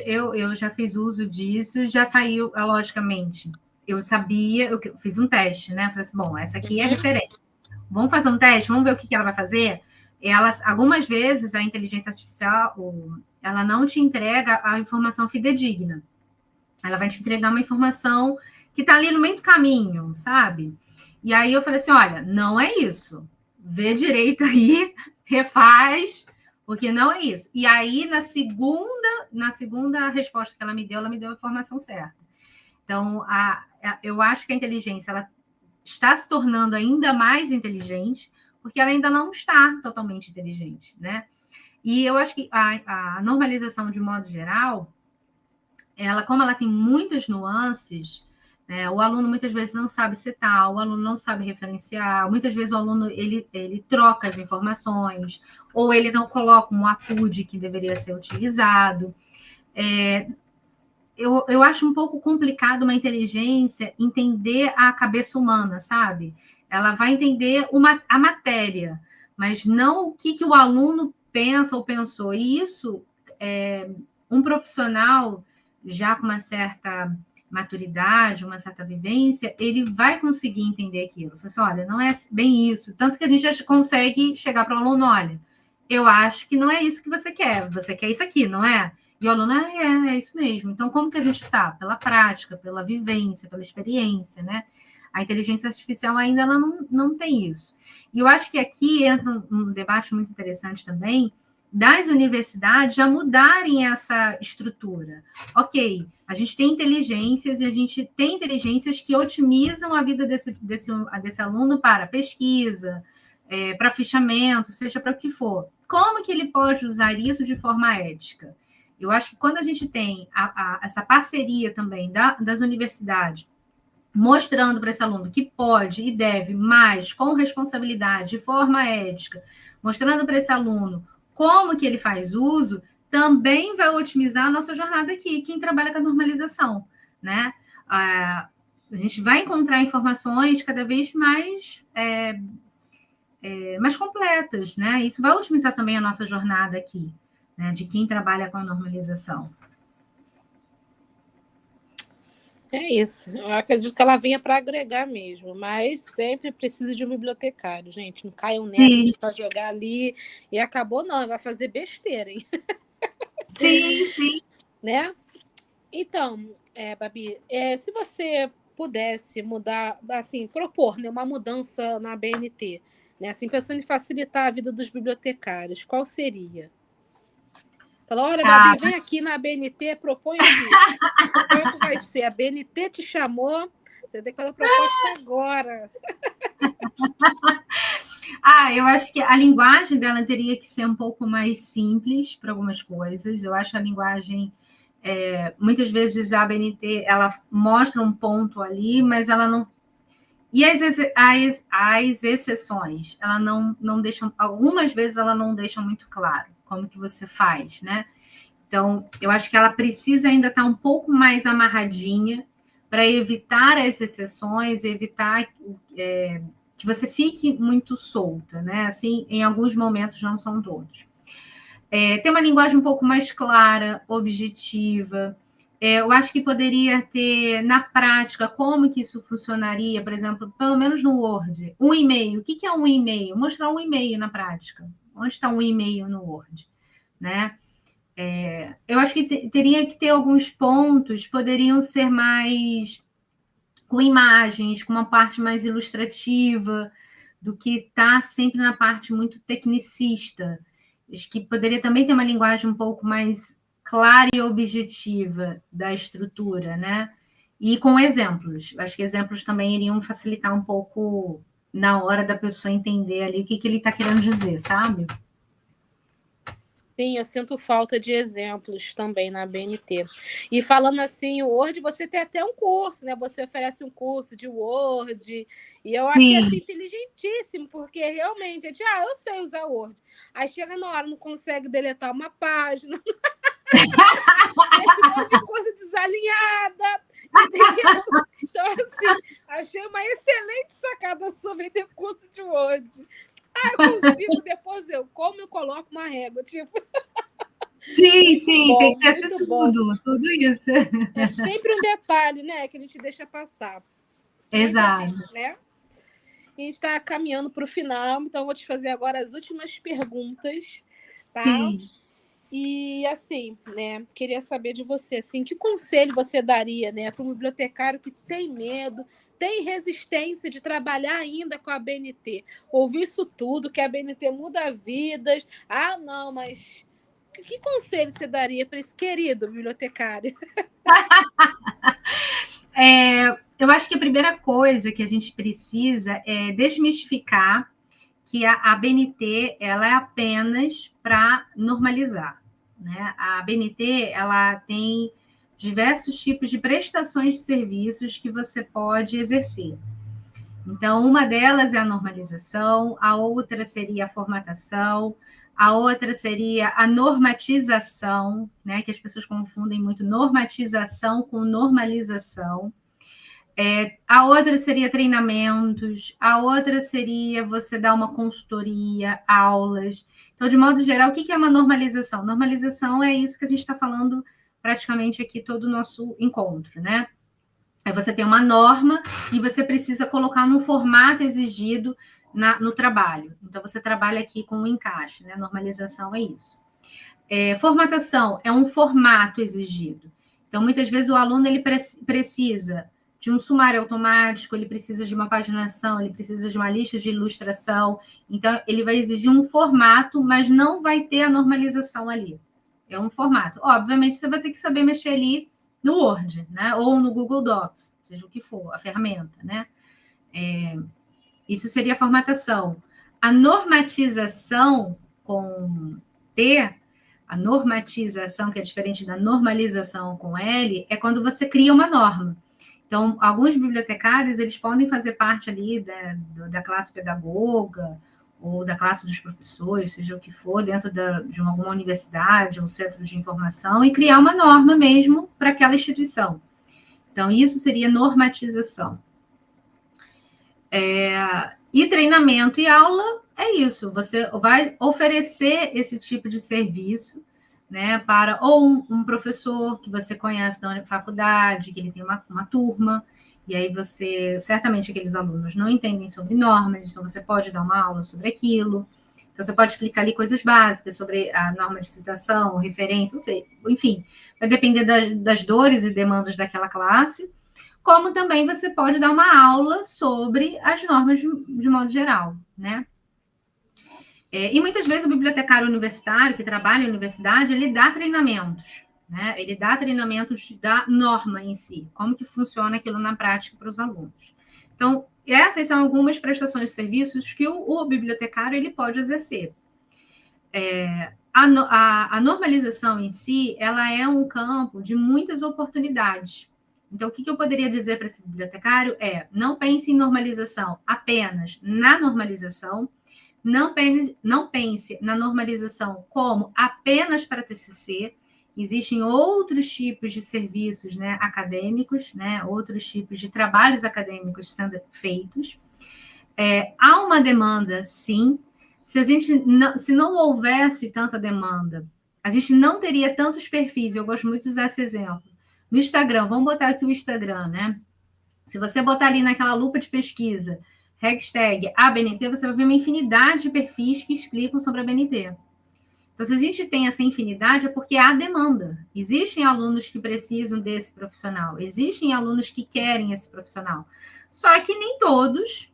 Eu já fiz uso disso, já saiu, logicamente. Eu sabia, eu fiz um teste, né? Falei assim, bom, essa aqui é a referência. Vamos fazer um teste, vamos ver o que ela vai fazer. Algumas vezes, a inteligência artificial, ela não te entrega a informação fidedigna. Ela vai te entregar uma informação que está ali no meio do caminho, sabe? E aí eu falei assim, olha, não é isso. Vê direito aí, refaz, porque não é isso. E aí, na segunda resposta que ela me deu a informação certa. Então, eu acho que a inteligência ela está se tornando ainda mais inteligente, porque ela ainda não está totalmente inteligente, né? E eu acho que a normalização, de modo geral, como ela tem muitas nuances, né, o aluno muitas vezes não sabe citar, o aluno não sabe referenciar, muitas vezes o aluno ele troca as informações, ou ele não coloca um APUD que deveria ser utilizado. Eu acho um pouco complicado uma inteligência entender a cabeça humana, sabe? Ela vai entender a matéria, mas não o que o aluno pensa ou pensou. E isso, um profissional já com uma certa maturidade, uma certa vivência, ele vai conseguir entender aquilo. Fala assim, olha, não é bem isso. Tanto que a gente já consegue chegar para o aluno, olha, eu acho que não é isso que você quer isso aqui, não é? E o aluno, é isso mesmo. Então, como que a gente sabe? Pela prática, pela vivência, pela experiência, né? A inteligência artificial ainda ela não tem isso. E eu acho que aqui entra um debate muito interessante também, das universidades já mudarem essa estrutura. Ok, a gente tem inteligências e a gente tem inteligências que otimizam a vida desse aluno para pesquisa, para fichamento, seja para o que for. Como que ele pode usar isso de forma ética? Eu acho que quando a gente tem essa parceria também das universidades, mostrando para esse aluno que pode e deve, mas com responsabilidade, de forma ética, mostrando para esse aluno como que ele faz uso, também vai otimizar a nossa jornada aqui, quem trabalha com a normalização, né? A gente vai encontrar informações cada vez mais mais completas, né? Isso vai otimizar também a nossa jornada aqui, né? De quem trabalha com a normalização. É isso. Eu acredito que ela venha para agregar mesmo, mas sempre precisa de um bibliotecário, gente. Não caiam nessa de só jogar ali e acabou, não. Vai fazer besteira, hein? Sim. Né? Então, Babi, se você pudesse mudar, assim, propor, né, uma mudança na BNT, né, assim, pensando em facilitar a vida dos bibliotecários, qual seria? Fala, olha, Babi, vem aqui na BNT, propõe isso. Qual que vai ser? A BNT te chamou, você tem que fazer a proposta agora. Eu acho que a linguagem dela teria que ser um pouco mais simples para algumas coisas. Eu acho a linguagem... muitas vezes a BNT ela mostra um ponto ali, mas ela não... E as exceções, ela não deixam... Algumas vezes ela não deixa muito claro como que você faz, né? Então, eu acho que ela precisa ainda estar um pouco mais amarradinha para evitar as exceções, evitar que você fique muito solta, né? Assim, em alguns momentos, não são todos. Ter uma linguagem um pouco mais clara, objetiva. Eu acho que poderia ter, na prática, como que isso funcionaria, por exemplo, pelo menos no Word, um e-mail. O que é um e-mail? Mostrar um e-mail na prática. Onde está um e-mail no Word? Né? Eu acho que teria que ter alguns pontos, poderiam ser mais com imagens, com uma parte mais ilustrativa, do que está sempre na parte muito tecnicista. Acho que poderia também ter uma linguagem um pouco mais clara e objetiva da estrutura, né? E com exemplos. Acho que exemplos também iriam facilitar um pouco na hora da pessoa entender ali o que ele está querendo dizer, sabe? Sim, eu sinto falta de exemplos também na BNT. E falando assim, o Word, você tem até um curso, né? Você oferece um curso de Word, e eu achei assim, inteligentíssimo, porque realmente, eu sei usar Word. Aí chega na hora, não consegue deletar uma página, esse monte de coisa desalinhada, entendeu? Então, assim, achei uma excelente sacada sua vender curso de Word. Eu consigo, depois eu coloco uma régua, tipo... Sim, Muito sim, tem bom, que ter muito bom. tudo isso. É sempre um detalhe, né, que a gente deixa passar. Gente, assim, Exato. né? E a gente está caminhando para o final, então eu vou te fazer agora as últimas perguntas, tá? Sim. E assim, né, queria saber de você, assim, que conselho você daria, né, para um bibliotecário que tem medo, tem resistência de trabalhar ainda com a BNT? Ouvir isso tudo, que a BNT muda vidas. Ah, não, mas que conselho você daria para esse querido bibliotecário? Eu acho que a primeira coisa que a gente precisa é desmistificar que a BNT ela é apenas para normalizar, né? A BNT ela tem diversos tipos de prestações de serviços que você pode exercer. Então, uma delas é a normalização, a outra seria a formatação, a outra seria a normatização, né? Que as pessoas confundem muito normatização com normalização. A outra seria treinamentos, a outra seria você dar uma consultoria, aulas. Então, de modo geral, o que é uma normalização? Normalização é isso que a gente está falando praticamente aqui todo o nosso encontro, né? É você ter uma norma e você precisa colocar no formato exigido no trabalho. Então, você trabalha aqui com o encaixe, né? Normalização é isso. Formatação é um formato exigido. Então, muitas vezes o aluno ele precisa de um sumário automático, ele precisa de uma paginação, ele precisa de uma lista de ilustração. Então, ele vai exigir um formato, mas não vai ter a normalização ali. É um formato. Obviamente, você vai ter que saber mexer ali no Word, né? Ou no Google Docs, seja o que for, a ferramenta, né? Isso seria a formatação. A normatização com T, a normatização, que é diferente da normalização com L, é quando você cria uma norma. Então, alguns bibliotecários, eles podem fazer parte ali da classe pedagoga ou da classe dos professores, seja o que for, dentro de alguma universidade, um centro de informação, e criar uma norma mesmo para aquela instituição. Então, isso seria normatização. E treinamento e aula é isso. Você vai oferecer esse tipo de serviço, né, para ou um professor que você conhece da faculdade, que ele tem uma turma, e aí você, certamente aqueles alunos não entendem sobre normas, então você pode dar uma aula sobre aquilo. Então, você pode explicar ali coisas básicas sobre a norma de citação, referência, não sei, enfim, vai depender das dores e demandas daquela classe, como também você pode dar uma aula sobre as normas de modo geral, né? E muitas vezes o bibliotecário universitário que trabalha em universidade, ele dá treinamentos, né? Ele dá treinamentos da norma em si, como que funciona aquilo na prática para os alunos. Então, essas são algumas prestações de serviços que o bibliotecário ele pode exercer. A normalização em si, ela é um campo de muitas oportunidades. Então, o que eu poderia dizer para esse bibliotecário é: não pense em normalização apenas na normalização, não pense na normalização como apenas para TCC. Existem outros tipos de serviços, né, acadêmicos, né, outros tipos de trabalhos acadêmicos sendo feitos. Há uma demanda, sim. Se não houvesse tanta demanda, a gente não teria tantos perfis. Eu gosto muito de usar esse exemplo. No Instagram, vamos botar aqui o Instagram, né? Se você botar ali naquela lupa de pesquisa, hashtag ABNT, você vai ver uma infinidade de perfis que explicam sobre a BNT. Então, se a gente tem essa infinidade, é porque há demanda. Existem alunos que precisam desse profissional, existem alunos que querem esse profissional. Só que nem todos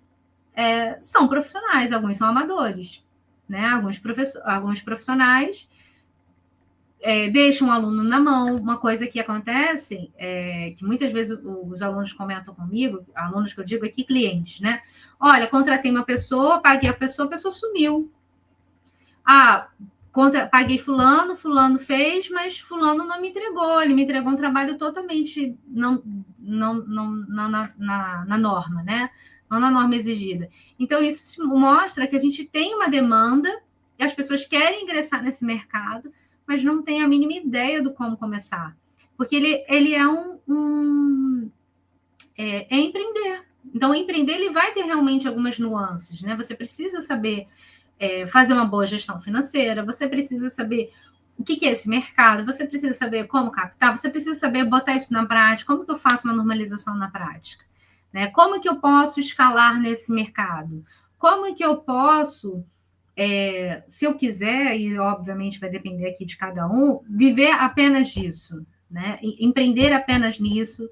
são profissionais, alguns são amadores, né? Alguns profissionais deixam o aluno na mão. Uma coisa que acontece, que muitas vezes os alunos comentam comigo, alunos que eu digo aqui, clientes, né? Olha, contratei uma pessoa, paguei a pessoa sumiu. Paguei fulano fez, mas fulano não me entregou, ele me entregou um trabalho totalmente não na norma, né? Não na norma exigida. Então, isso mostra que a gente tem uma demanda e as pessoas querem ingressar nesse mercado, mas não têm a mínima ideia do como começar. Porque ele é empreender. Então, empreender ele vai ter realmente algumas nuances, né? Você precisa saber fazer uma boa gestão financeira, você precisa saber o que é esse mercado, você precisa saber como captar, você precisa saber botar isso na prática, como que eu faço uma normalização na prática, né? Como que eu posso escalar nesse mercado? Como que eu posso, se eu quiser, e obviamente vai depender aqui de cada um, viver apenas disso, né? Empreender apenas nisso,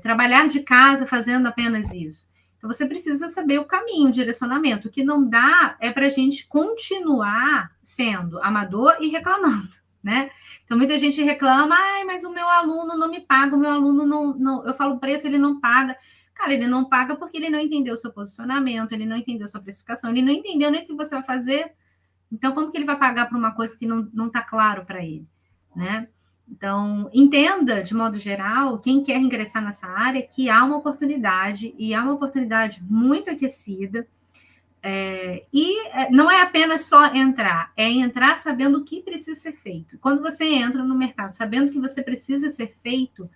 trabalhar de casa fazendo apenas isso. Então, você precisa saber o caminho, o direcionamento. O que não dá é para a gente continuar sendo amador e reclamando, né? Então, muita gente reclama, mas o meu aluno não me paga, o meu aluno não, eu falo o preço, ele não paga. Cara, ele não paga porque ele não entendeu o seu posicionamento, ele não entendeu a sua precificação, ele não entendeu nem o que você vai fazer. Então, como que ele vai pagar por uma coisa que não está claro para ele, né? Então, entenda, de modo geral, quem quer ingressar nessa área, que há uma oportunidade, e há uma oportunidade muito aquecida, não é apenas só entrar, é entrar sabendo o que precisa ser feito. Quando você entra no mercado sabendo que você precisa ser feito,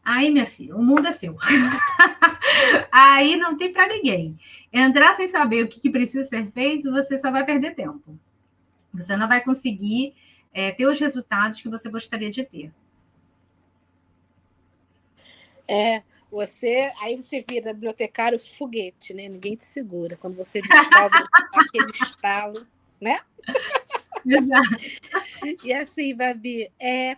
aí, minha filha, o mundo é seu. Aí não tem para ninguém. Entrar sem saber o que precisa ser feito, você só vai perder tempo. Você não vai conseguir ter os resultados que você gostaria de ter. Aí você vira bibliotecário foguete, né? Ninguém te segura. Quando você descobre aquele estalo, né? Exato. E assim, Babi,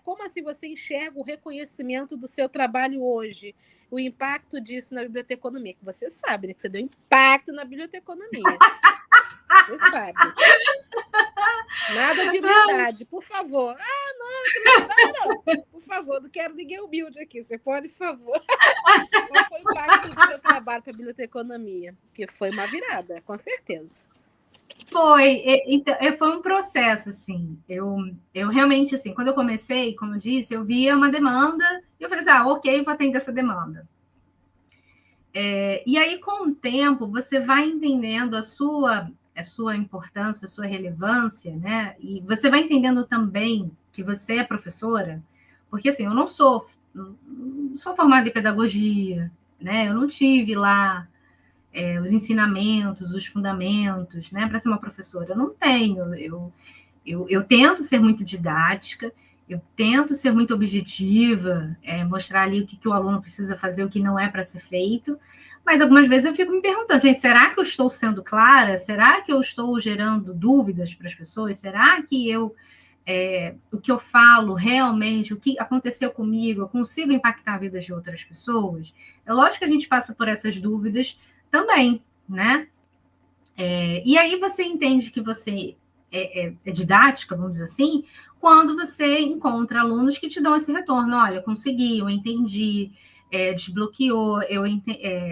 como assim você enxerga o reconhecimento do seu trabalho hoje? O impacto disso na biblioteconomia? Que você sabe, né? Que você deu impacto na biblioteconomia. Você sabe. Nada de humildade, por favor. Não. Por favor, não quero ninguém humilde aqui. Você pode, por favor. Qual foi o impacto do seu trabalho para a biblioteconomia? Que foi uma virada, com certeza. Foi um processo, assim. Eu realmente, assim, quando eu comecei, como eu disse, eu via uma demanda e eu falei assim, ok, vou atender essa demanda. E aí, com o tempo, você vai entendendo a sua importância, a sua relevância, né? E você vai entendendo também que você é professora, porque, assim, eu não sou formada em pedagogia, né? Eu não tive lá os ensinamentos, os fundamentos, né? Para ser uma professora, eu não tenho. Eu tento ser muito didática, eu tento ser muito objetiva, mostrar ali o que o aluno precisa fazer, o que não é para ser feito, mas algumas vezes eu fico me perguntando, gente, será que eu estou sendo clara? Será que eu estou gerando dúvidas para as pessoas? Será que o que eu falo realmente, o que aconteceu comigo, eu consigo impactar a vida de outras pessoas? É lógico que a gente passa por essas dúvidas também, né? E aí você entende que você é didática, vamos dizer assim, quando você encontra alunos que te dão esse retorno. Olha, eu consegui, eu entendi, desbloqueou,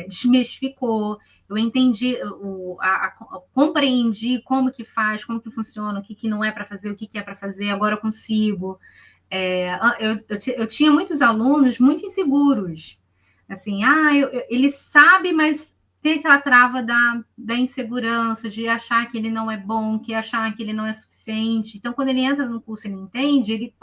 desmistificou, eu entendi, compreendi como que faz, como que funciona, o que não é para fazer, o que é para fazer, agora eu consigo. Eu tinha muitos alunos muito inseguros. Assim, ele sabe, mas tem aquela trava da insegurança, de achar que ele não é bom, que achar que ele não é suficiente. Então, quando ele entra no curso, ele entende, ele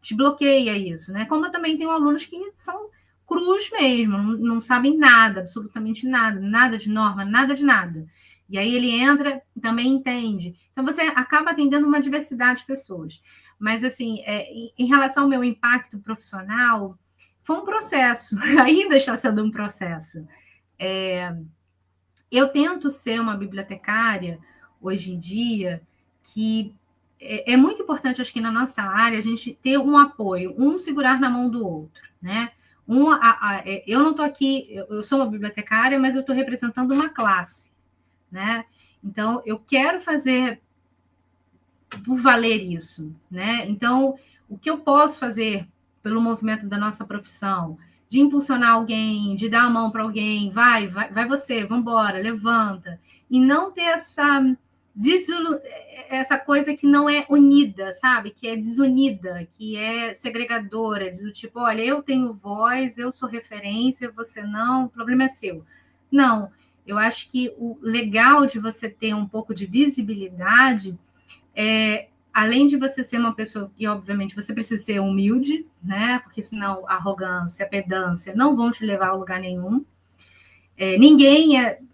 desbloqueia isso, né? Como eu também tenho alunos que são crus mesmo, não sabem nada, absolutamente nada, nada de norma, nada de nada. E aí ele entra e também entende. Então, você acaba atendendo uma diversidade de pessoas. Mas, assim, em relação ao meu impacto profissional, foi um processo, ainda está sendo um processo. Eu tento ser uma bibliotecária, hoje em dia, que é muito importante, acho que na nossa área, a gente ter um apoio, um segurar na mão do outro, né? Eu não estou aqui, eu sou uma bibliotecária, mas eu estou representando uma classe, né? Então, eu quero fazer por valer isso, né? Então, o que eu posso fazer pelo movimento da nossa profissão, de impulsionar alguém, de dar a mão para alguém, vai você, vamos embora, levanta, e não ter essa coisa que não é unida, sabe? Que é desunida, que é segregadora, do tipo, olha, eu tenho voz, eu sou referência, você não, o problema é seu. Não, eu acho que o legal de você ter um pouco de visibilidade além de você ser uma pessoa que, obviamente, você precisa ser humilde, né? Porque senão a arrogância, a pedância não vão te levar a lugar nenhum.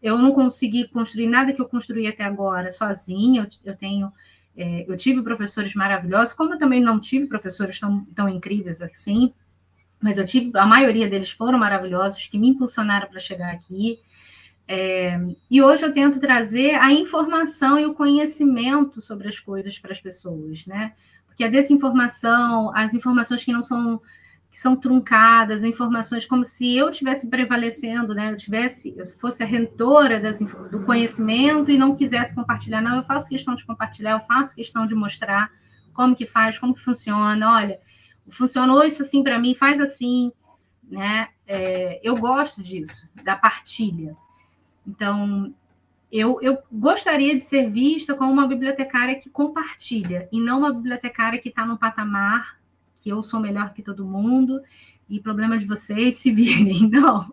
Eu não consegui construir nada que eu construí até agora sozinha. Eu tenho Eu tive professores maravilhosos, como eu também não tive professores tão incríveis assim, mas a maioria deles foram maravilhosos, que me impulsionaram para chegar aqui. E hoje eu tento trazer a informação e o conhecimento sobre as coisas para as pessoas, né? Porque a desinformação, as informações que são truncadas, informações como se eu estivesse prevalecendo, né? Eu fosse a rentora do conhecimento e não quisesse compartilhar. Não, eu faço questão de compartilhar, eu faço questão de mostrar como que faz, como que funciona. Olha, funcionou isso assim para mim, faz assim, né? Eu gosto disso, da partilha. Então, eu gostaria de ser vista como uma bibliotecária que compartilha, e não uma bibliotecária que está no patamar que eu sou melhor que todo mundo, e problema de vocês se virem, não.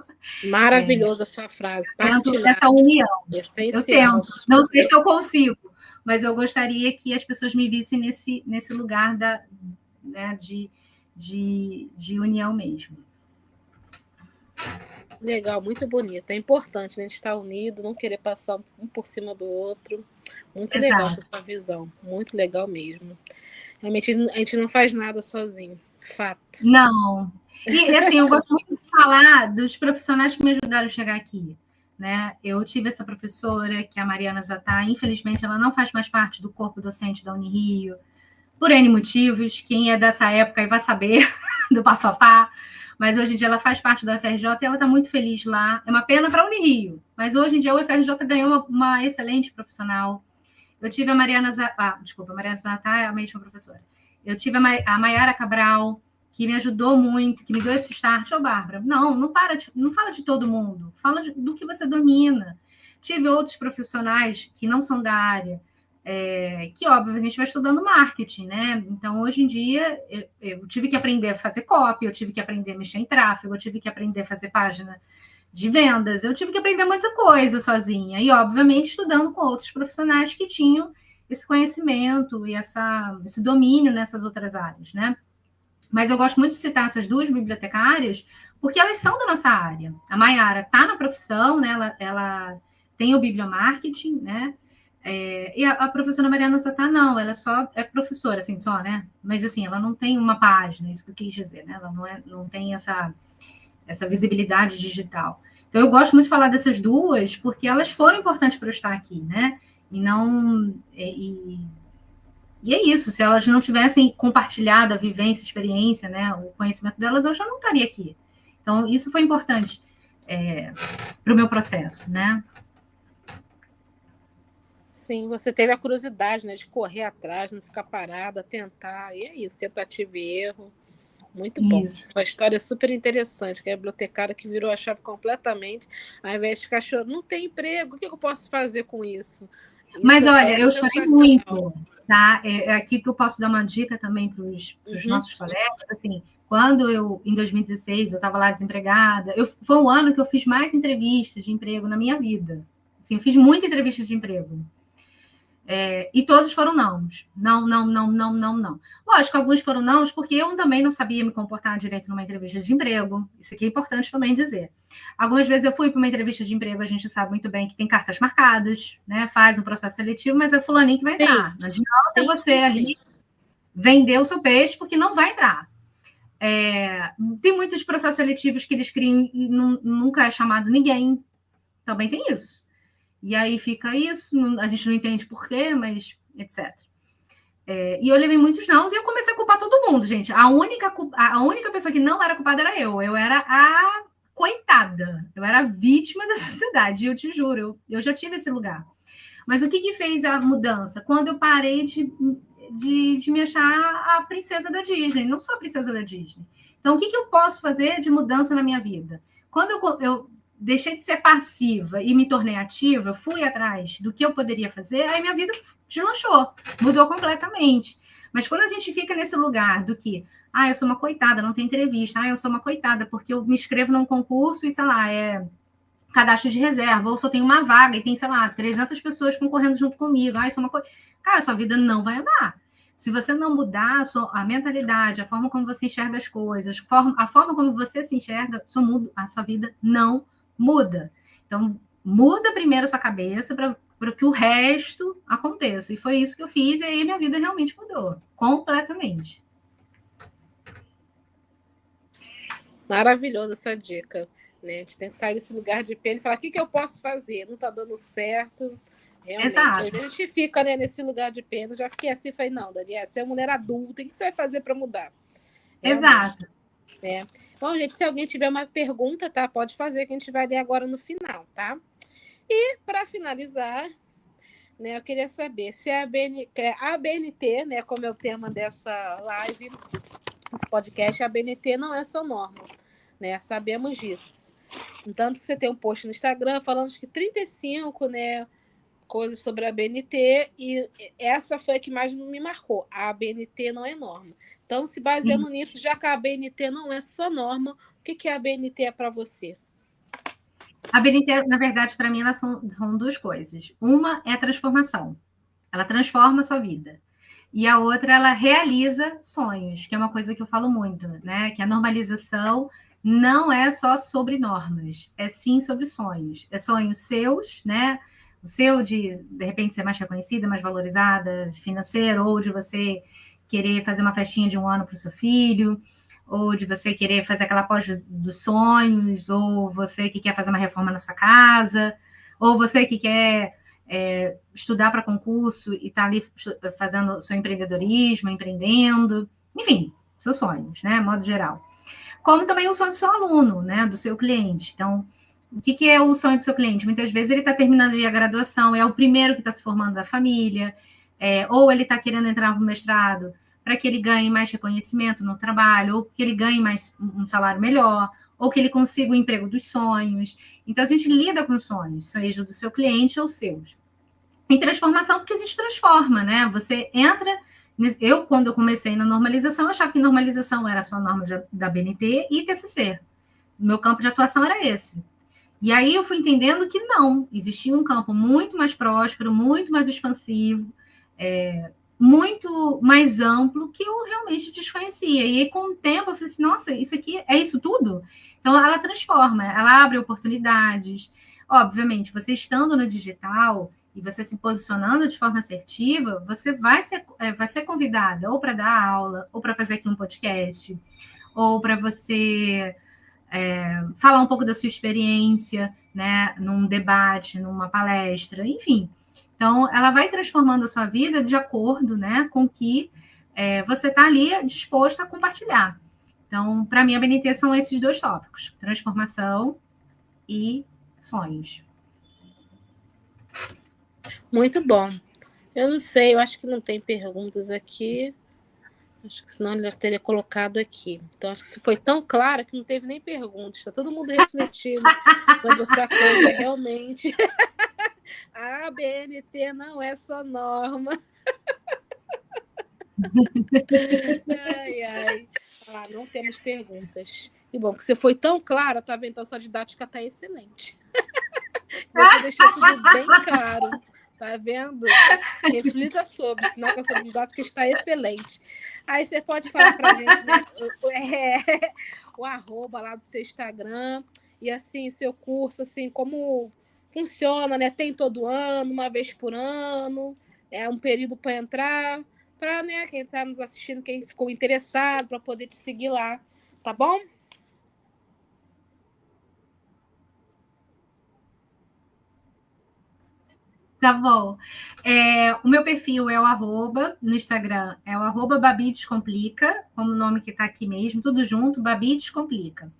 Maravilhosa a sua frase. Tento essa união. Essencial. Eu tento. Não sei se eu consigo, mas eu gostaria que as pessoas me vissem nesse lugar né, de união mesmo. Legal, muito bonito. É importante, né, a gente estar unido, não querer passar um por cima do outro. Muito legal essa sua visão. Muito legal mesmo. Realmente, a gente não faz nada sozinho. Fato. Não. E, assim, eu gosto muito de falar dos profissionais que me ajudaram a chegar aqui. Né? Eu tive essa professora, que é a Mariana Zatá. Infelizmente, ela não faz mais parte do corpo docente da Unirio, por N motivos. Quem é dessa época aí vai saber do bafafá. Mas hoje em dia ela faz parte da UFRJ e ela está muito feliz lá. É uma pena para a Unirio, mas hoje em dia a UFRJ ganhou uma excelente profissional. Eu tive a Mariana Zatá, a Mariana Zatá é a mesma professora. Eu tive a Maiara Cabral, que me ajudou muito, que me deu esse start. Bárbara, não fala de todo mundo, fala do que você domina. Tive outros profissionais que não são da área, que, óbvio, a gente vai estudando marketing, né? Então, hoje em dia, eu tive que aprender a fazer copy, eu tive que aprender a mexer em tráfego, eu tive que aprender a fazer página de vendas, eu tive que aprender muita coisa sozinha. E, obviamente, estudando com outros profissionais que tinham esse conhecimento e esse domínio nessas outras áreas, né? Mas eu gosto muito de citar essas duas bibliotecárias, porque elas são da nossa área. A Maiara está na profissão, né? Ela tem o bibliomarketing, né? E a professora Mariana Zatá, não, ela só é professora, assim, só, né? Mas, assim, ela não tem uma página, isso que eu quis dizer, né? Ela não tem essa visibilidade digital. Então, eu gosto muito de falar dessas duas, porque elas foram importantes para eu estar aqui, né? E é isso, se elas não tivessem compartilhado a vivência, a experiência, né, o conhecimento delas, eu já não estaria aqui. Então, isso foi importante para o meu processo, né? Sim, você teve a curiosidade, né, de correr atrás, não ficar parada, tentar, e é isso, tentativa e erro. Muito bom. Isso. Uma história super interessante, que é a bibliotecária que virou a chave completamente, ao invés de ficar chorando, não tem emprego, o que eu posso fazer com isso? Mas, olha, eu chorei muito, tá? Aqui que eu posso dar uma dica também para os nossos colegas, assim, quando em 2016, eu estava lá desempregada, foi um ano que eu fiz mais entrevistas de emprego na minha vida. Assim, eu fiz muita entrevista de emprego. E todos foram não. Não. Lógico, alguns foram não, porque eu também não sabia me comportar direito numa entrevista de emprego. Isso aqui é importante também dizer. Algumas vezes eu fui para uma entrevista de emprego, a gente sabe muito bem que tem cartas marcadas, né? Faz um processo seletivo, mas é fulaninho que vai entrar. Não adianta você ali vender o seu peixe, porque não vai entrar. Tem muitos processos seletivos que eles criam e nunca é chamado ninguém. Também tem isso. E aí fica isso, a gente não entende por quê, mas etc. E eu levei muitos nãos e eu comecei a culpar todo mundo, gente. A única pessoa que não era culpada era eu. Eu era a coitada. Eu era a vítima da sociedade, eu te juro. Eu já tive esse lugar. Mas o que fez a mudança? Quando eu parei de me achar a princesa da Disney. Não sou a princesa da Disney. Então, o que eu posso fazer de mudança na minha vida? Quando eu deixei de ser passiva e me tornei ativa, fui atrás do que eu poderia fazer, aí minha vida deslanchou, mudou completamente. Mas quando a gente fica nesse lugar do que, eu sou uma coitada, não tem entrevista, eu sou uma coitada porque eu me inscrevo num concurso e, sei lá, cadastro de reserva, ou só tem uma vaga e tem, sei lá, 300 pessoas concorrendo junto comigo, eu sou uma coisa... Cara, sua vida não vai andar. Se você não mudar a mentalidade, a forma como você enxerga as coisas, a forma como você se enxerga, a sua vida não muda. Então, muda primeiro a sua cabeça para para que o resto aconteça. E foi isso que eu fiz, e aí minha vida realmente mudou, completamente. Maravilhosa essa dica, né? A gente tem que sair desse lugar de pena e falar, o que eu posso fazer? Não está dando certo. Realmente. Exato. Às vezes a gente fica, né, nesse lugar de pena. Eu já fiquei assim, falei, não, Daniela, você é mulher adulta, o que você vai fazer para mudar? Realmente. Exato. Bom, gente, se alguém tiver uma pergunta, tá? Pode fazer, que a gente vai ler agora no final, tá? E, para finalizar, né, eu queria saber se a ABNT, né, como é o tema dessa live, esse podcast, a ABNT não é só norma, né? Sabemos disso. Tanto que você tem um post no Instagram falando que 35, né, coisas sobre a ABNT, e essa foi a que mais me marcou. A ABNT não é norma. Então, se baseando nisso, já que a ABNT não é só norma, o que a ABNT é para você? A ABNT, na verdade, para mim, elas são duas coisas. Uma é a transformação. Ela transforma a sua vida. E a outra, ela realiza sonhos, que é uma coisa que eu falo muito, né? Que a normalização não é só sobre normas, é sim sobre sonhos. É sonhos seus, né? O seu de repente, ser mais reconhecida, mais valorizada, financeiro, ou de você querer fazer uma festinha de 1 ano para o seu filho, ou de você querer fazer aquela pós dos sonhos, ou você que quer fazer uma reforma na sua casa, ou você que quer estudar para concurso e está ali fazendo seu empreendedorismo, empreendendo, enfim, seus sonhos, né, modo geral. Como também o sonho do seu aluno, né, do seu cliente. Então, o que é o sonho do seu cliente? Muitas vezes ele está terminando a graduação, é o primeiro que está se formando da família, ou ele está querendo entrar no mestrado para que ele ganhe mais reconhecimento no trabalho, ou que ele ganhe mais um salário melhor, ou que ele consiga o emprego dos sonhos. Então, a gente lida com os sonhos, seja do seu cliente ou seus. Em transformação, porque a gente transforma, né? Você entra... Eu, quando eu comecei na normalização, eu achava que normalização era só norma da BNT e TCC. O meu campo de atuação era esse. E aí eu fui entendendo que não, existia um campo muito mais próspero, muito mais expansivo, muito mais amplo, que eu realmente desconhecia. E aí, com o tempo, eu falei assim, nossa, isso aqui é isso tudo? Então, ela transforma, ela abre oportunidades. Obviamente, você estando no digital e você se posicionando de forma assertiva, você vai ser convidada ou para dar aula, ou para fazer aqui um podcast, ou para você falar um pouco da sua experiência, né, num debate, numa palestra, enfim. Então, ela vai transformando a sua vida de acordo, né, com que você está ali disposto a compartilhar. Então, para mim, a BNT são esses dois tópicos: transformação e sonhos. Muito bom. Eu não sei, eu acho que não tem perguntas aqui. Acho que senão ele já teria colocado aqui. Então, acho que isso foi tão claro que não teve nem perguntas. Está todo mundo refletindo sobre essa coisa realmente. A ABNT não é só norma. Ai, ai. Não temos perguntas. E bom, porque você foi tão clara, tá vendo? Então, sua didática está excelente. Você deixou tudo bem claro. Tá vendo? Reflita sobre, senão com essa didática está excelente. Aí você pode falar pra gente, né? O arroba lá do seu Instagram e assim, o seu curso, assim, como funciona, né? Tem todo ano, uma vez por ano, é um período para entrar, para, né, quem está nos assistindo, quem ficou interessado, para poder te seguir lá, tá bom? Tá bom. O meu perfil é o arroba, no Instagram, é o arroba Babi Descomplica, como o nome que está aqui mesmo, tudo junto, Babi Descomplica.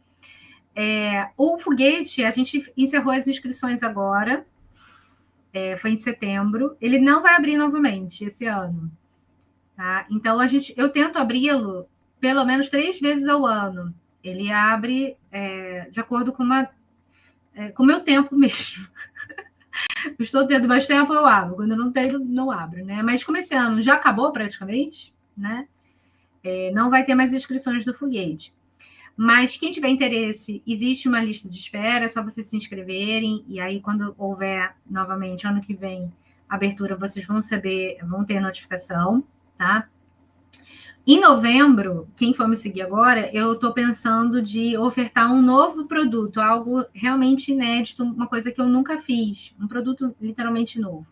O Foguete, a gente encerrou as inscrições agora, foi em setembro. Ele não vai abrir novamente esse ano. Tá? Então, eu tento abri-lo pelo menos 3 vezes ao ano. Ele abre de acordo com o meu tempo mesmo. Estou tendo mais tempo, eu abro. Quando eu não tenho, não abro, né? Mas como esse ano já acabou praticamente, né? Não vai ter mais inscrições do Foguete. Mas quem tiver interesse, existe uma lista de espera, é só vocês se inscreverem, e aí quando houver novamente, ano que vem, abertura, vocês vão ter notificação, tá? Em novembro, quem for me seguir agora, eu estou pensando de ofertar um novo produto, algo realmente inédito, uma coisa que eu nunca fiz, um produto literalmente novo.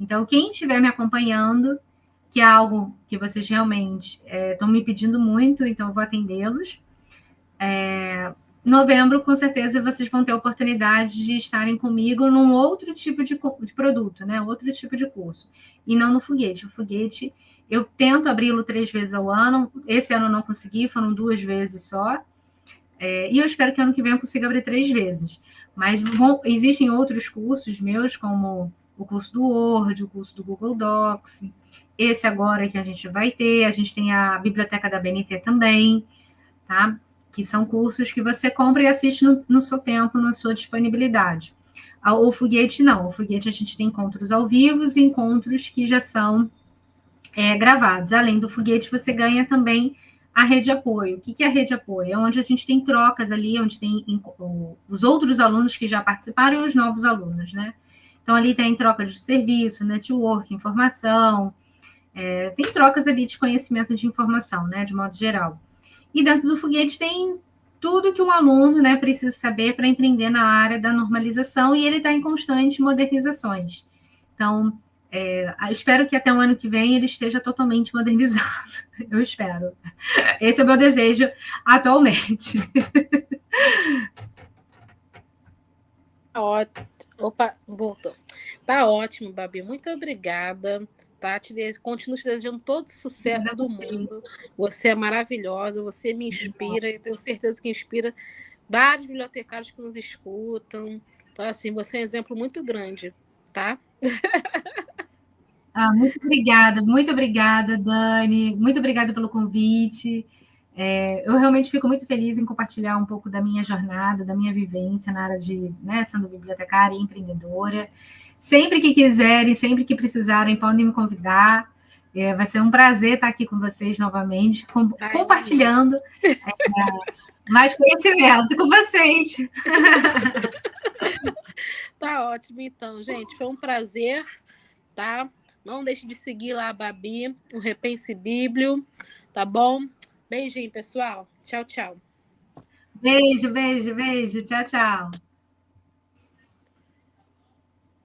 Então, quem estiver me acompanhando, que é algo que vocês realmente estão me pedindo muito, então eu vou atendê-los. Novembro, com certeza, vocês vão ter a oportunidade de estarem comigo num outro tipo de produto, né? Outro tipo de curso. E não no foguete. O foguete, eu tento abri-lo 3 vezes ao ano. Esse ano eu não consegui, foram 2 vezes só. E eu espero que ano que vem eu consiga abrir 3 vezes. Mas existem outros cursos meus, como o curso do Word, o curso do Google Docs. Esse agora que a gente vai ter. A gente tem a biblioteca da BNT também, tá? Que são cursos que você compra e assiste no seu tempo, na sua disponibilidade. O foguete, não. O foguete a gente tem encontros ao vivo e encontros que já são gravados. Além do foguete, você ganha também a rede de apoio. O que é a rede de apoio? É onde a gente tem trocas ali, onde tem os outros alunos que já participaram e os novos alunos, né? Então, ali tem troca de serviço, network, informação, tem trocas ali de conhecimento de informação, né, de modo geral. E dentro do foguete tem tudo que um aluno, né, precisa saber para empreender na área da normalização, e ele está em constantes modernizações. Então, espero que até o ano que vem ele esteja totalmente modernizado. Eu espero. Esse é o meu desejo atualmente. Opa, voltou. Tá ótimo, Babi. Muito obrigada. Tá? Continuo te desejando todo o sucesso do mundo. Você é maravilhosa, você me inspira, e tenho certeza que inspira vários bibliotecários que nos escutam. Então, assim, você é um exemplo muito grande, tá? Muito obrigada, Dani. Muito obrigada pelo convite. Eu realmente fico muito feliz em compartilhar um pouco da minha jornada, da minha vivência na área de, né, sendo bibliotecária e empreendedora. Sempre que quiserem, sempre que precisarem, podem me convidar. Vai ser um prazer estar aqui com vocês novamente, compartilhando mais conhecimento com vocês. Tá ótimo, então, gente. Foi um prazer, tá? Não deixe de seguir lá a Babi, o Repense Bíblio, tá bom? Beijinho, pessoal. Tchau, tchau. Beijo, beijo, beijo. Tchau, tchau.